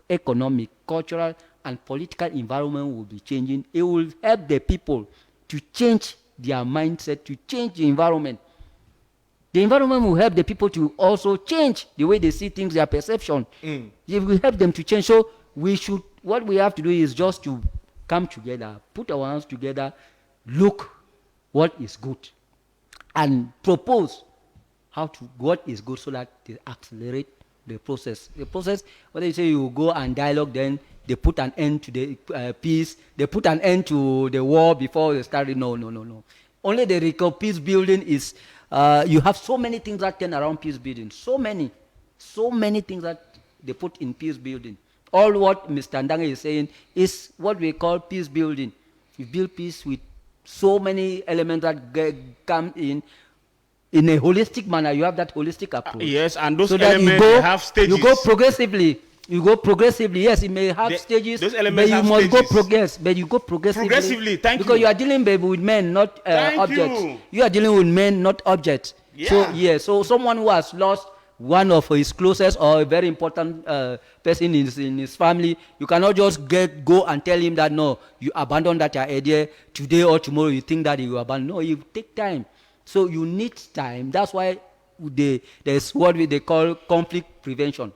economic, cultural, and political environment will be changing. It will help the people to change their mindset, to change the environment. The environment will help the people to also change the way they see things, their perception. It will help them to change. So what we have to do is just to come together, put our hands together, look what is good, and propose what is good so that they accelerate the process. The process, whether you say you go and dialogue, then they put an end to the peace, they put an end to the war before they started. No. Only the peace building is, you have so many things that turn around peace building. So many things that they put in peace building. All what Mr. Ndange is saying is what we call peace building. You build peace with so many elements that come in a holistic manner. You have that holistic approach. Yes, and those so elements have stages. You go progressively. Yes, it may have stages, those elements but you have must stages. You go progressively. Progressively, thank you. Because you are dealing, baby, with men, not objects. You are dealing with men, not objects. Yeah. So someone who has lost one of his closest or a very important person in his family, you cannot just go and tell him that, no, you abandon that idea today or tomorrow, you think that you will abandon. No, it take time. So you need time. That's why there's what they call conflict prevention.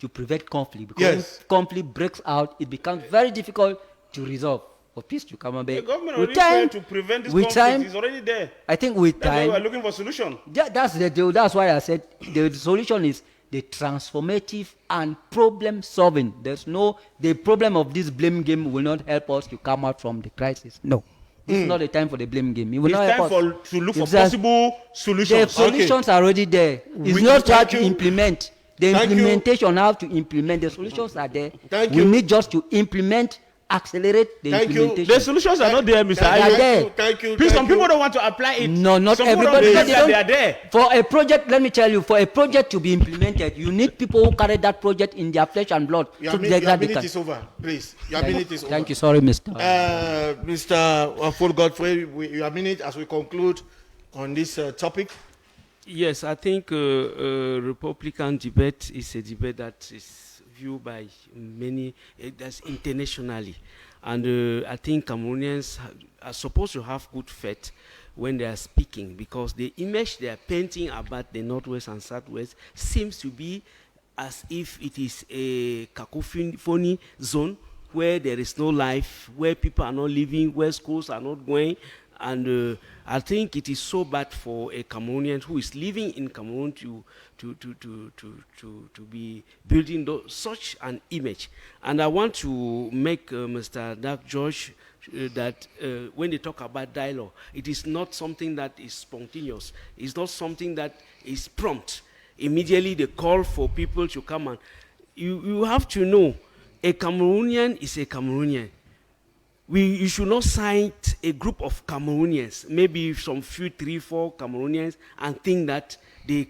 To prevent conflict, because if conflict breaks out, it becomes very difficult to resolve. For peace to come about. The government already failed to prevent this conflict. It's already there. I think with time, that's why we're looking for solution. That's why I said the solution is the transformative and problem solving. The problem of this blame game will not help us to come out from the crisis. No. It's not the time for the blame game. It will not help us. To look for possible solutions. The solutions are already there. It's not hard to implement. The implementation, how to implement the solutions are there. We need just to implement, accelerate the implementation. The solutions are not there, Mr. Ayo. Thank you. Some people don't want to apply it. No, not everybody. They are there. For a project, let me tell you, for a project to be implemented, you need people who carry that project in their flesh and blood. Your minute is over, please. Your minute is over. Thank you. Sorry, Mr. Mr. Full Godfrey, your minute as we conclude on this topic. Yes, I think Republican debate is a debate that is viewed by many, that's internationally. And I think Cameroonians are supposed to have good faith when they are speaking, because the image they are painting about the Northwest and Southwest seems to be as if it is a cacophony zone where there is no life, where people are not living, where schools are not going. And I think it is so bad for a Cameroonian who is living in Cameroon to be building such an image. And I want to make Mr. Dark George that when they talk about dialogue, it is not something that is spontaneous. It's not something that is prompt. Immediately they call for people to come and you have to know a Cameroonian is a Cameroonian. You should not cite a group of Cameroonians, maybe some few, 3, 4 Cameroonians, and think that they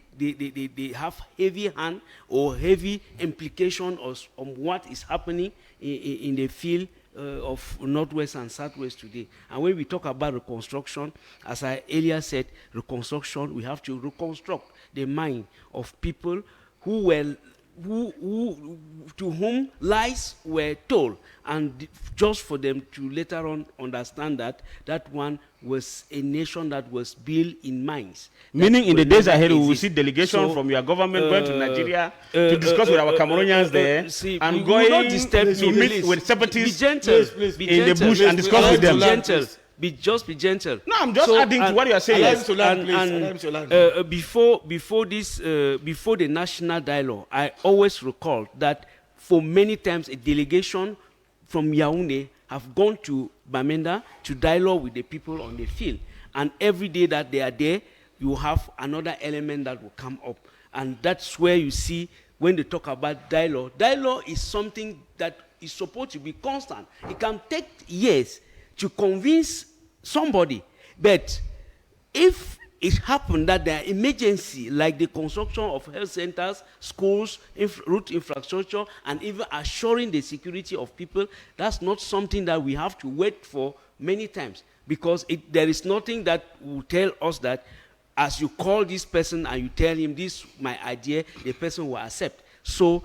have heavy hand or heavy implication on what is happening in the field of Northwest and Southwest today. And when we talk about reconstruction, as I earlier said, reconstruction, we have to reconstruct the mind of people who to whom lies were told, and just for them to later on understand that that one was a nation that was built in mines. Meaning in the days ahead, we will see delegation from your government going to Nigeria to discuss with our Cameroonians there, and going to meet with separatists in the bush and discuss with them. Be gentle. No, I'm just adding to what you are saying. Before the national dialogue, I always recall that for many times a delegation from Yaoundé have gone to Bamenda to dialogue with the people on the field. And every day that they are there, you have another element that will come up. And that's where you see when they talk about dialogue. Dialogue is something that is supposed to be constant. It can take years to convince somebody, but if it happened that there are emergency, like the construction of health centers, schools, road infrastructure, and even assuring the security of people, that's not something that we have to wait for many times, because there is nothing that will tell us that as you call this person and you tell him this my idea, the person will accept. So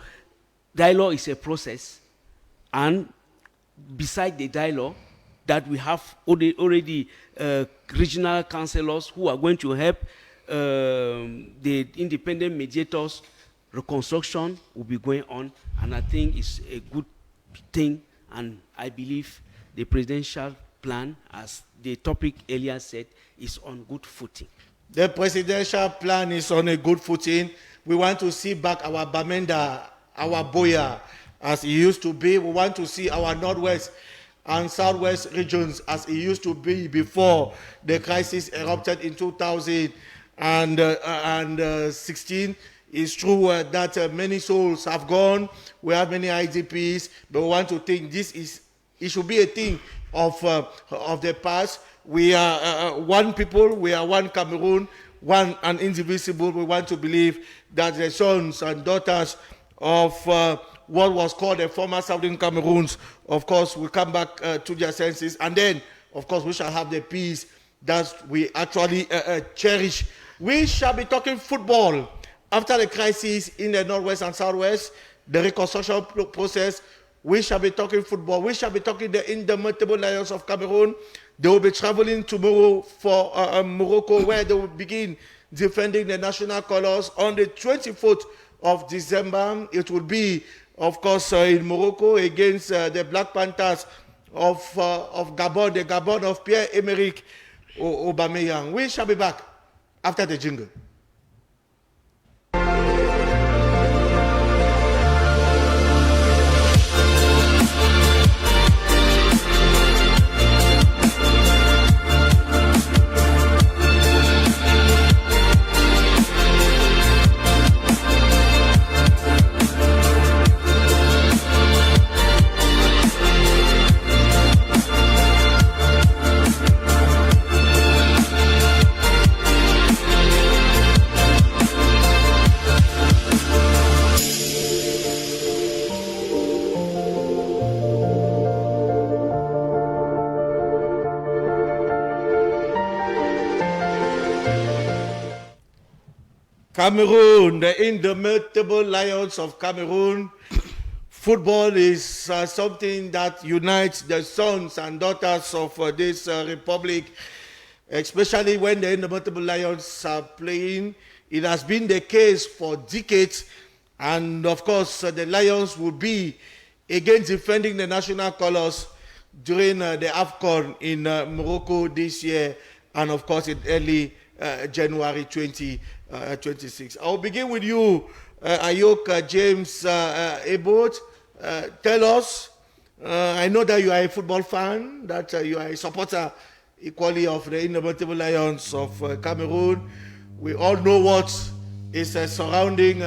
dialogue is a process, and beside the dialogue, that we have already regional councillors who are going to help the independent mediators. Reconstruction will be going on, and I think it's a good thing, and I believe the presidential plan, as the topic earlier said, is on good footing. The presidential plan is on a good footing. We want to see back our Bamenda, our Boya, as it used to be. We want to see our Northwest and Southwest regions as it used to be before the crisis erupted in 2016. It's true that many souls have gone. We have many IDPs, but we want to think it should be a thing of the past. We are one people, we are one Cameroon, one and indivisible. We want to believe that the sons and daughters of what was called the former Southern Cameroons, of course, will come back to their senses. And then, of course, we shall have the peace that we actually cherish. We shall be talking football after the crisis in the Northwest and Southwest, the reconstruction process. We shall be talking football. We shall be talking the indomitable Lions of Cameroon. They will be traveling tomorrow for Morocco, where they will begin defending the national colors on the 24th of December. It will be, of course, in Morocco against the Black Panthers of Gabon, the Gabon of Pierre-Emerick Aubameyang. We shall be back after the jingle. Cameroon, the indomitable Lions of Cameroon. Football is something that unites the sons and daughters of this republic, especially when the indomitable Lions are playing. It has been the case for decades, and of course, the Lions will be against defending the national colors during the AFCON in Morocco this year, and of course in early January 2026. I'll begin with you, Ayok James Ebot. Tell us, I know that you are a football fan, that you are a supporter equally of the Indomitable Lions of Cameroon. We all know what is surrounding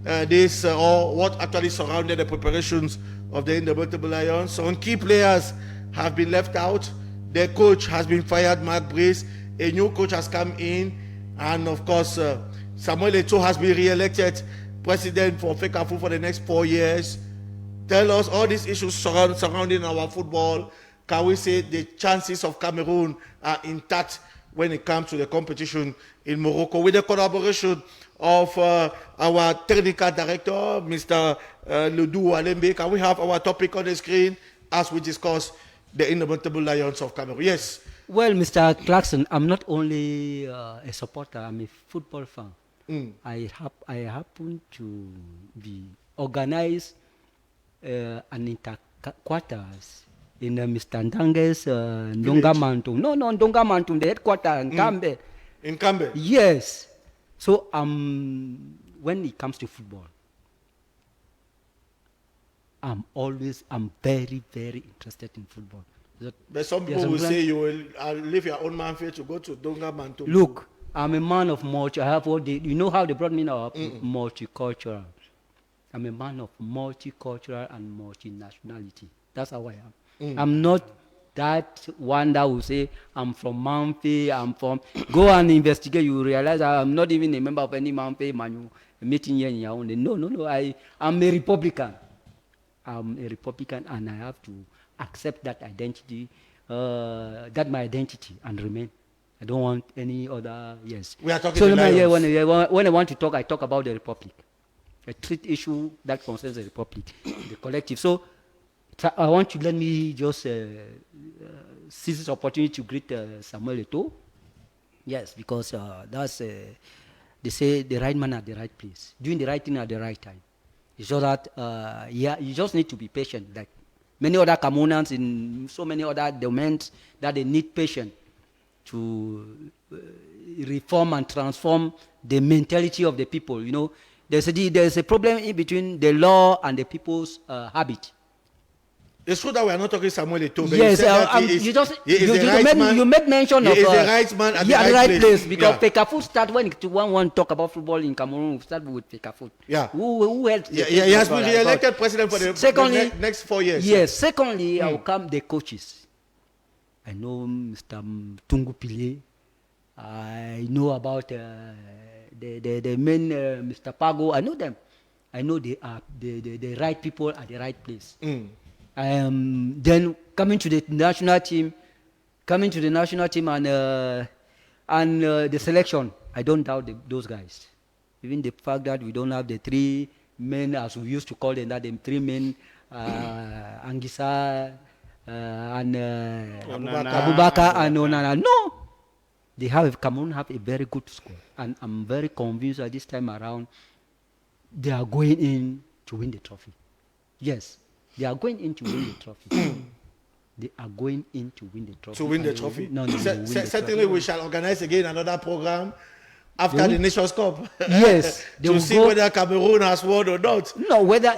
this, or what actually surrounded the preparations of the Indomitable Lions. Some key players have been left out. Their coach has been fired, Mark Brice. A new coach has come in, and of course, Samuel Eto'o has been re-elected president for FECAFOOT for the next 4 years. Tell us all these issues surrounding our football. Can we say the chances of Cameroon are intact when it comes to the competition in Morocco, with the collaboration of our technical director, Mr. Ledoux Alembe? Can we have our topic on the screen as we discuss the Indomitable Lions of Cameroon? Yes. Well, Mr. Clarkson, I'm not only a supporter, I'm a football fan. I happen to be organized an interquarters in Mr. Ndange's Ndonga Mantum. No, Ndonga Mantum, the headquarters in Kambe. In Kambe? Yes. So when it comes to football, I'm very, very interested in football. But some people will say you will leave your own man to go to Ndonga Mantum. Look, I'm a man of I have all the, you know how they brought me up? Multicultural. I'm a man of multicultural and multinationality. That's how I am. I'm not that one that will say, I'm from Mamfe, I'm from... Go and investigate, you realize I'm not even a member of any Mamfe meeting here in Yaoundé. No, I'm a Republican. I'm a Republican, and I have to accept that identity, that my identity, and remain. I don't want any other, yes. We are talking so when I want to talk, I talk about the Republic. A treat issue that concerns the Republic, the collective. So I want to let me just seize this opportunity to greet Samuel Eto'o. Yes, because that's, they say the right man at the right place, doing the right thing at the right time. It's just that, you just need to be patient. Like many other Cameroonians in so many other domains, that they need patience to reform and transform the mentality of the people. You know, there's a problem in between the law and the people's habit. It's true that we are not talking Samuel Eto'o, but yes, you made mention of the right man at the right place. Because FECAFOOT start when one talk about football in Cameroon, we start with FECAFOOT. Yeah. Who helped? He has been re-elected president for the next 4 years. Yes. Secondly, I will come the coaches. I know Mr. Tungu Pile. I know about the men, Mr. Pago. I know them. I know they are the right people at the right place. Then coming to the national team and the selection, I don't doubt those guys. Even the fact that we don't have the three men, as we used to call them, that them three men, Angisa and Abubakar and Onana. No, Cameroon have a very good squad, and I'm very convinced that this time around they are going in to win the trophy. Yes. They are going in to win the trophy. They are going in to win the trophy. To win the trophy? No, certainly we shall organize again another program after the Nations Cup. Yes. To see whether Cameroon has won or not. No, whether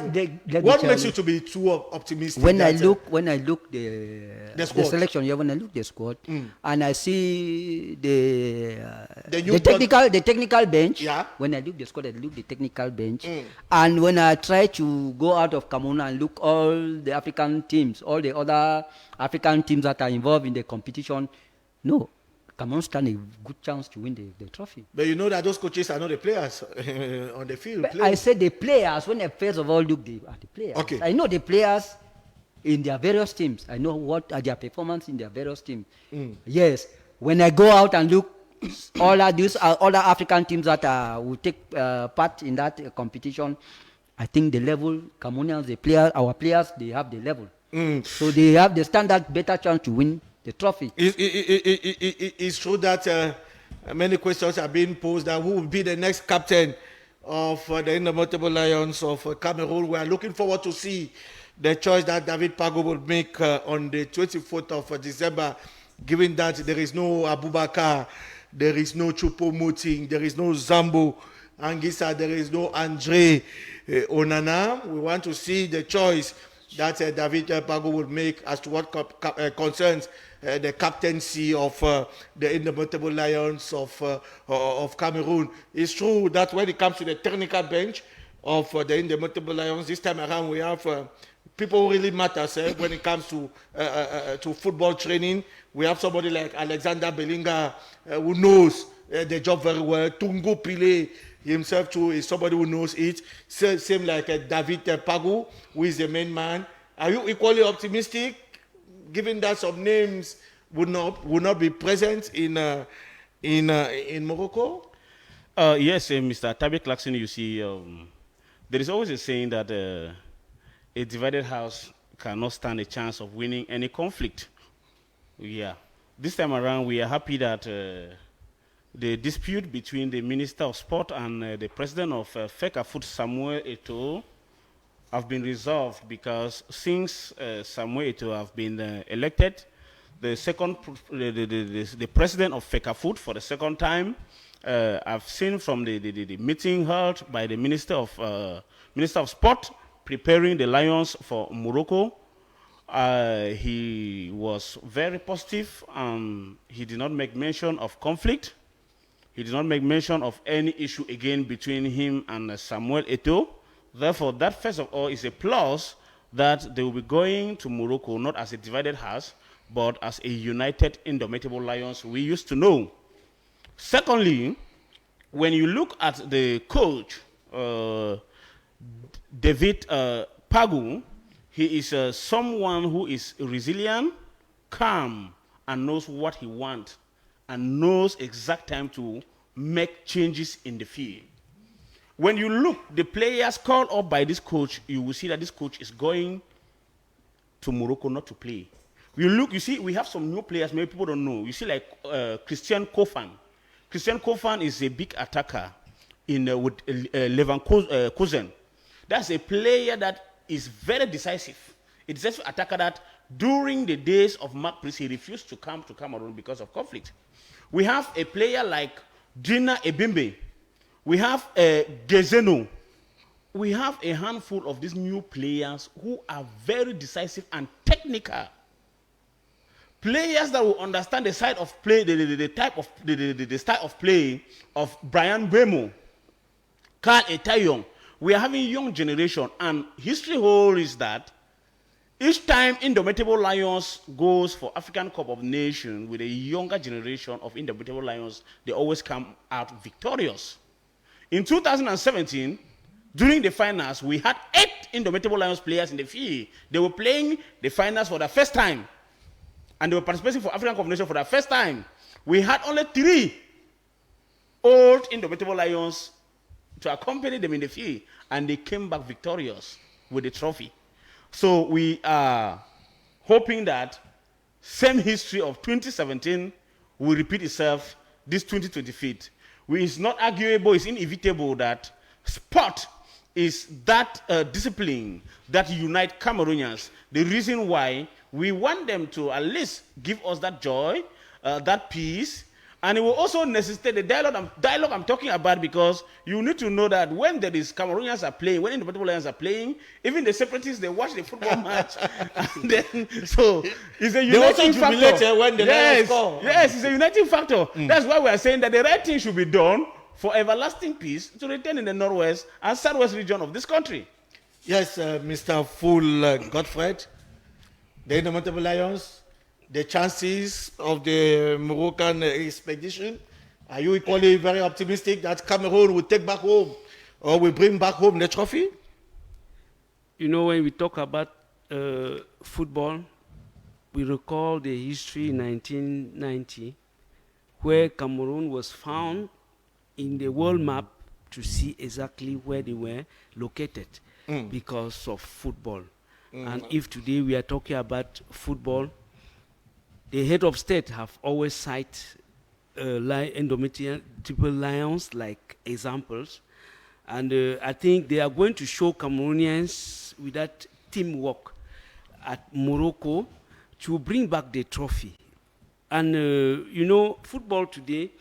what makes you to be too optimistic? When I look the selection, when I look the squad, and I see the technical bench. Yeah. When I look the squad, I look the technical bench, and when I try to go out of Cameroon and look all the African teams, all the other African teams that are involved in the competition, no. Cameroon stand a good chance to win the trophy. But you know that those coaches are not the players on the field. I said the players, when I first of all look at the players. Okay. I know the players in their various teams. I know what are their performance in their various teams. Yes. When I go out and look, all these other African teams that will take part in that competition, I think the level, Cameroonians, our players, they have the level. So they stand that better chance to win the trophy. It's true that many questions are being posed that who will be the next captain of the Indomitable Lions of Cameroon. We are looking forward to see the choice that David Pago will make on the 24th of December, given that there is no Abubakar, there is no Choupo-Moting, there is no Zambo Anguissa, there is no Andre Onana. We want to see the choice that David Pago will make as to what concerns the captaincy of the Indomitable Lions of Cameroon. It's true that when it comes to the technical bench of the Indomitable Lions, this time around we have people who really matter when it comes to football training. We have somebody like Alexander Belinga who knows the job very well. Tungo Pile himself too is somebody who knows it. Same like David Pago, who is the main man. Are you equally optimistic, given that some names would not be present in Morocco? Yes, Mr. Tabi Clarkson, you see, there is always a saying that a divided house cannot stand a chance of winning any conflict. Yeah. This time around, we are happy that the dispute between the Minister of Sport and the President of FECAFOOT, Samuel Eto'o, have been resolved, because since Samuel Eto'o have been elected, the President of FECAFOOT for the second time, I've seen from the meeting held by the Minister of Sport preparing the Lions for Morocco. He was very positive, and he did not make mention of conflict. He did not make mention of any issue again between him and Samuel Eto'o. Therefore, that first of all is a plus that they will be going to Morocco not as a divided house, but as a united, indomitable Lions we used to know. Secondly, when you look at the coach, David Pago, he is someone who is resilient, calm, and knows what he wants, and knows exact time to make changes in the field. When you look, the players called up by this coach, you will see that this coach is going to Morocco not to play. You look, you see, we have some new players, maybe people don't know. You see, like Christian Kofan. Christian Kofan is a big attacker with Leverkusen. That's a player that is very decisive. It's just an attacker that during the days of Mark Priest, he refused to come to Cameroon because of conflict. We have a player like Dina Ebimbe. We have Gezeno. We have a handful of these new players who are very decisive and technical. Players that will understand the side of play, the style of play of Brian Bemo, Carl Etayong. We are having young generation, and history holds that each time Indomitable Lions goes for African Cup of Nations with a younger generation of Indomitable Lions, they always come out victorious. In 2017, during the finals, we had 8 Indomitable Lions players in the field. They were playing the finals for the first time, and they were participating for African Cup of Nations for the first time. We had only 3 old Indomitable Lions to accompany them in the field, and they came back victorious with the trophy. So we are hoping that same history of 2017 will repeat itself this 2025. It's not arguable, it's inevitable that sport is that discipline that unite Cameroonians. The reason why we want them to at least give us that joy, that peace, and it will also necessitate the dialogue I'm talking about, because you need to know that when there is Cameroonians are playing, when Indomitable Lions are playing, even the separatists, they watch the football match. And then, so it's a uniting factor. When the Lions score. Yes, it's a uniting factor. That's why we are saying that the right thing should be done for everlasting peace to return in the northwest and southwest region of this country. Yes, Mr. Full Godfred, the Indomitable Lions, the chances of the Moroccan expedition, are you equally very optimistic that Cameroon will take back home, or will bring back home the trophy? You know, when we talk about football, we recall the history in 1990, where Cameroon was found in the world map to see exactly where they were located because of football. And if today we are talking about football, the head of state have always cited Indomitable Lions like examples. And I think they are going to show Cameroonians with that teamwork at Morocco to bring back the trophy. And, football today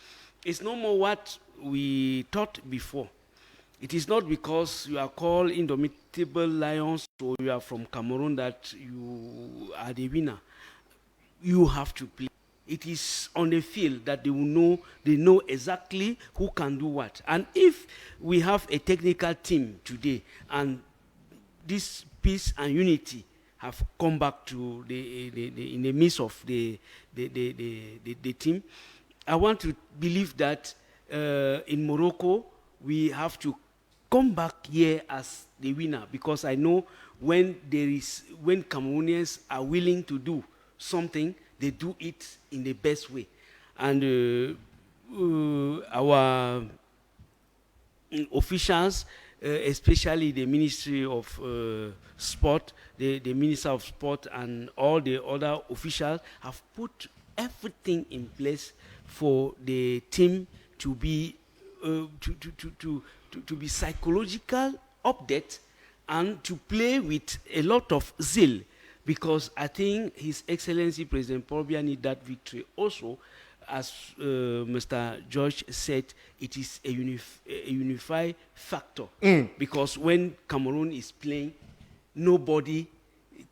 is no more what we thought before. It is not because you are called Indomitable Lions or you are from Cameroon that you are the winner. You have to play. It is on the field that they know exactly who can do what. And if we have a technical team today and this peace and unity have come back to in the midst of the team, I want to believe that in Morocco we have to come back here as the winner, because I know when Cameroonians are willing to do something, they do it in the best way. And our officials, especially the Ministry of Sport, the Minister of Sport and all the other officials have put everything in place for the team to be to be psychological update and to play with a lot of zeal, because I think His Excellency President Paul Biya need that victory also. As Mr. George said, it is a unified factor, because when Cameroon is playing, nobody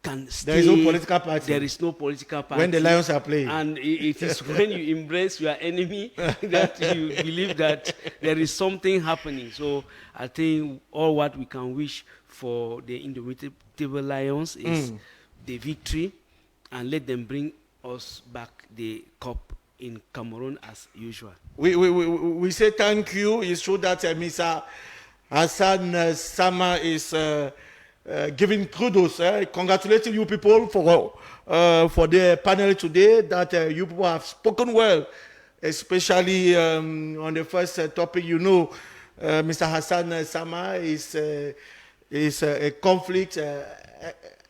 can stay. There is no political party. There is no political party. When the Lions are playing. And it is when you embrace your enemy that you believe that there is something happening. So I think all what we can wish for the Indomitable Lions is the victory, and let them bring us back the cup in Cameroon as usual. We say thank you. It's true that Mr. Hassan Sama is giving kudos, congratulating you people for the panel today, that you people have spoken well, especially on the first topic. Mr. Hassan Sama is a conflict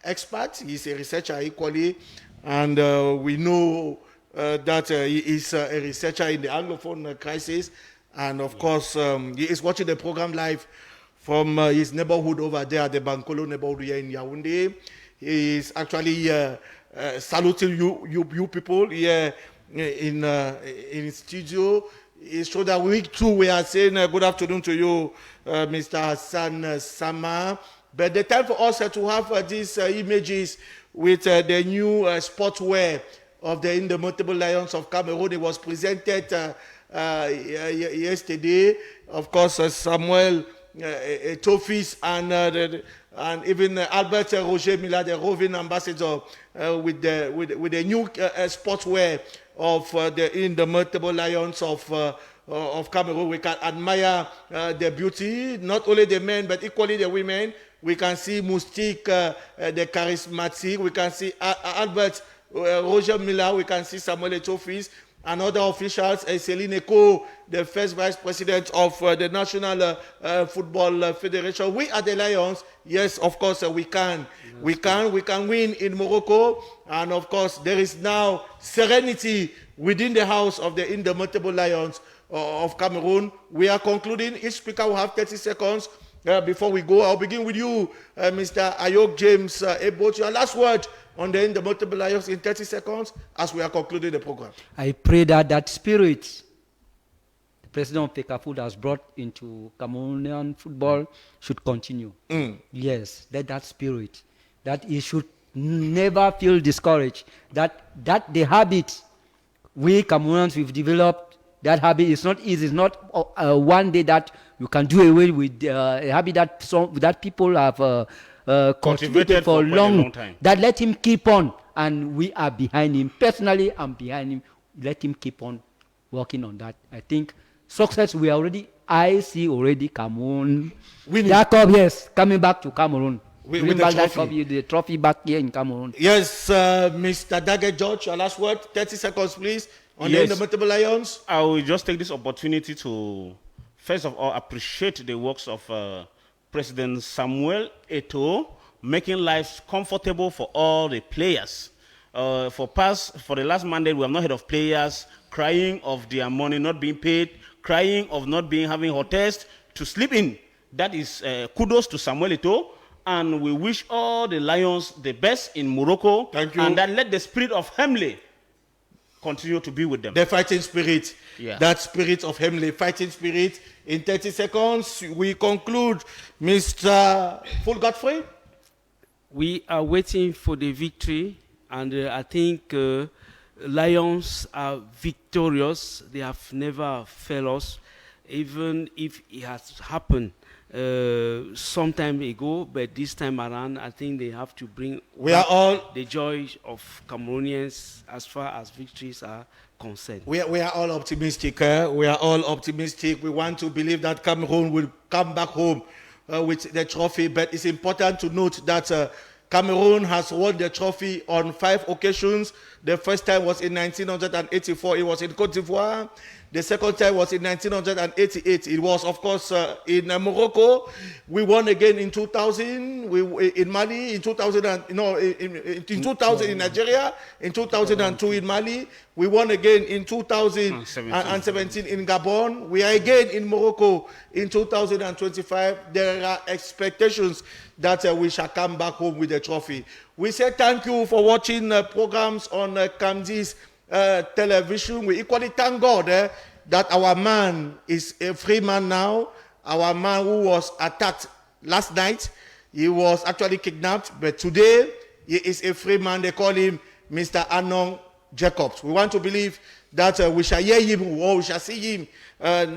expert. He's a researcher equally, and we know that he is a researcher in the Anglophone crisis, and of course he is watching the program live from his neighborhood over there, the Bankolo neighborhood here in Yaoundé. He is actually saluting you people here in studio. It's true that we too, we are saying good afternoon to you, Mr. Hassan Sama. But the time for us to have these images with the new sportswear of the Indomitable Lions of Cameroon. It was presented yesterday. Of course, Samuel Tofis and even Albert Roger Mila, the roving ambassador, with the new sportswear of the Indomitable Lions of Cameroon. We can admire their beauty, not only the men but equally the women. We can see Moustique, the charismatic. We can see Albert Roger Mila. We can see Samuel Etofis and other officials. Celine Eko, the first vice president of the National Football Federation. We are the Lions. Yes, of course, we can. We can win in Morocco. And of course, there is now serenity within the house of the Indomitable Lions of Cameroon. We are concluding. Each speaker will have 30 seconds. Before we go, I'll begin with you, Mr. Ayok James Ebot. Your last word on the Indomitable Lions in 30 seconds as we are concluding the program. I pray that spirit the President of FECAFOOT has brought into Cameroonian football should continue. Yes, that spirit, that he should never feel discouraged. That the habit we Cameroonians we've developed, that habit is not easy. It's not one day that you can do away with a habit that people have cultivated for a long time. That let him keep on, and we are behind him. Personally, I'm behind him. Let him keep on working on that. I think success I see already Cameroon. That cup, yes, coming back to Cameroon. With the trophy back here in Cameroon. Yes, Mr. Daggett George, your last word, 30 seconds please, on the Indomitable Lions. I will just take this opportunity to, first of all, appreciate the works of President Samuel Eto'o, making life comfortable for all the players. For the last mandate, we have not heard of players crying of their money not being paid, crying of not having hotels to sleep in. That is kudos to Samuel Eto'o. And we wish all the Lions the best in Morocco. Thank you. And that let the spirit of Hemley continue to be with them. The fighting spirit. Yeah. That spirit of Hemley, fighting spirit. In 30 seconds, we conclude. Mr. Full Godfrey? We are waiting for the victory, and I think Lions are victorious. They have never failed us, even if it has happened some time ago. But this time around, I think they have to bring the joy of Cameroonians as far as victories are concerned. We are all optimistic. We are all optimistic. We want to believe that Cameroon will come back home with the trophy. But it's important to note that Cameroon has won the trophy on 5 occasions. The first time was in 1984. It was in Côte d'Ivoire. The second time was in 1988. It was, of course, in Morocco. We won again in 2000. In Mali in 2000. In 2000 in Nigeria. In 2002 in Mali. We won again in 2017 in Gabon. We are again in Morocco in 2025. There are expectations that we shall come back home with the trophy. We say thank you for watching programs on Kamzi's television. We equally thank God that our man is a free man now. Our man who was attacked last night, he was actually kidnapped, but today he is a free man. They call him Mr. Anon Jacobs. We want to believe that we shall hear him or we shall see him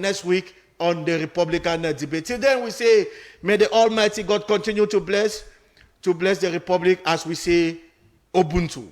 next week on the Republican debate. Till then, we say, may the Almighty God continue to bless the Republic as we say, Ubuntu.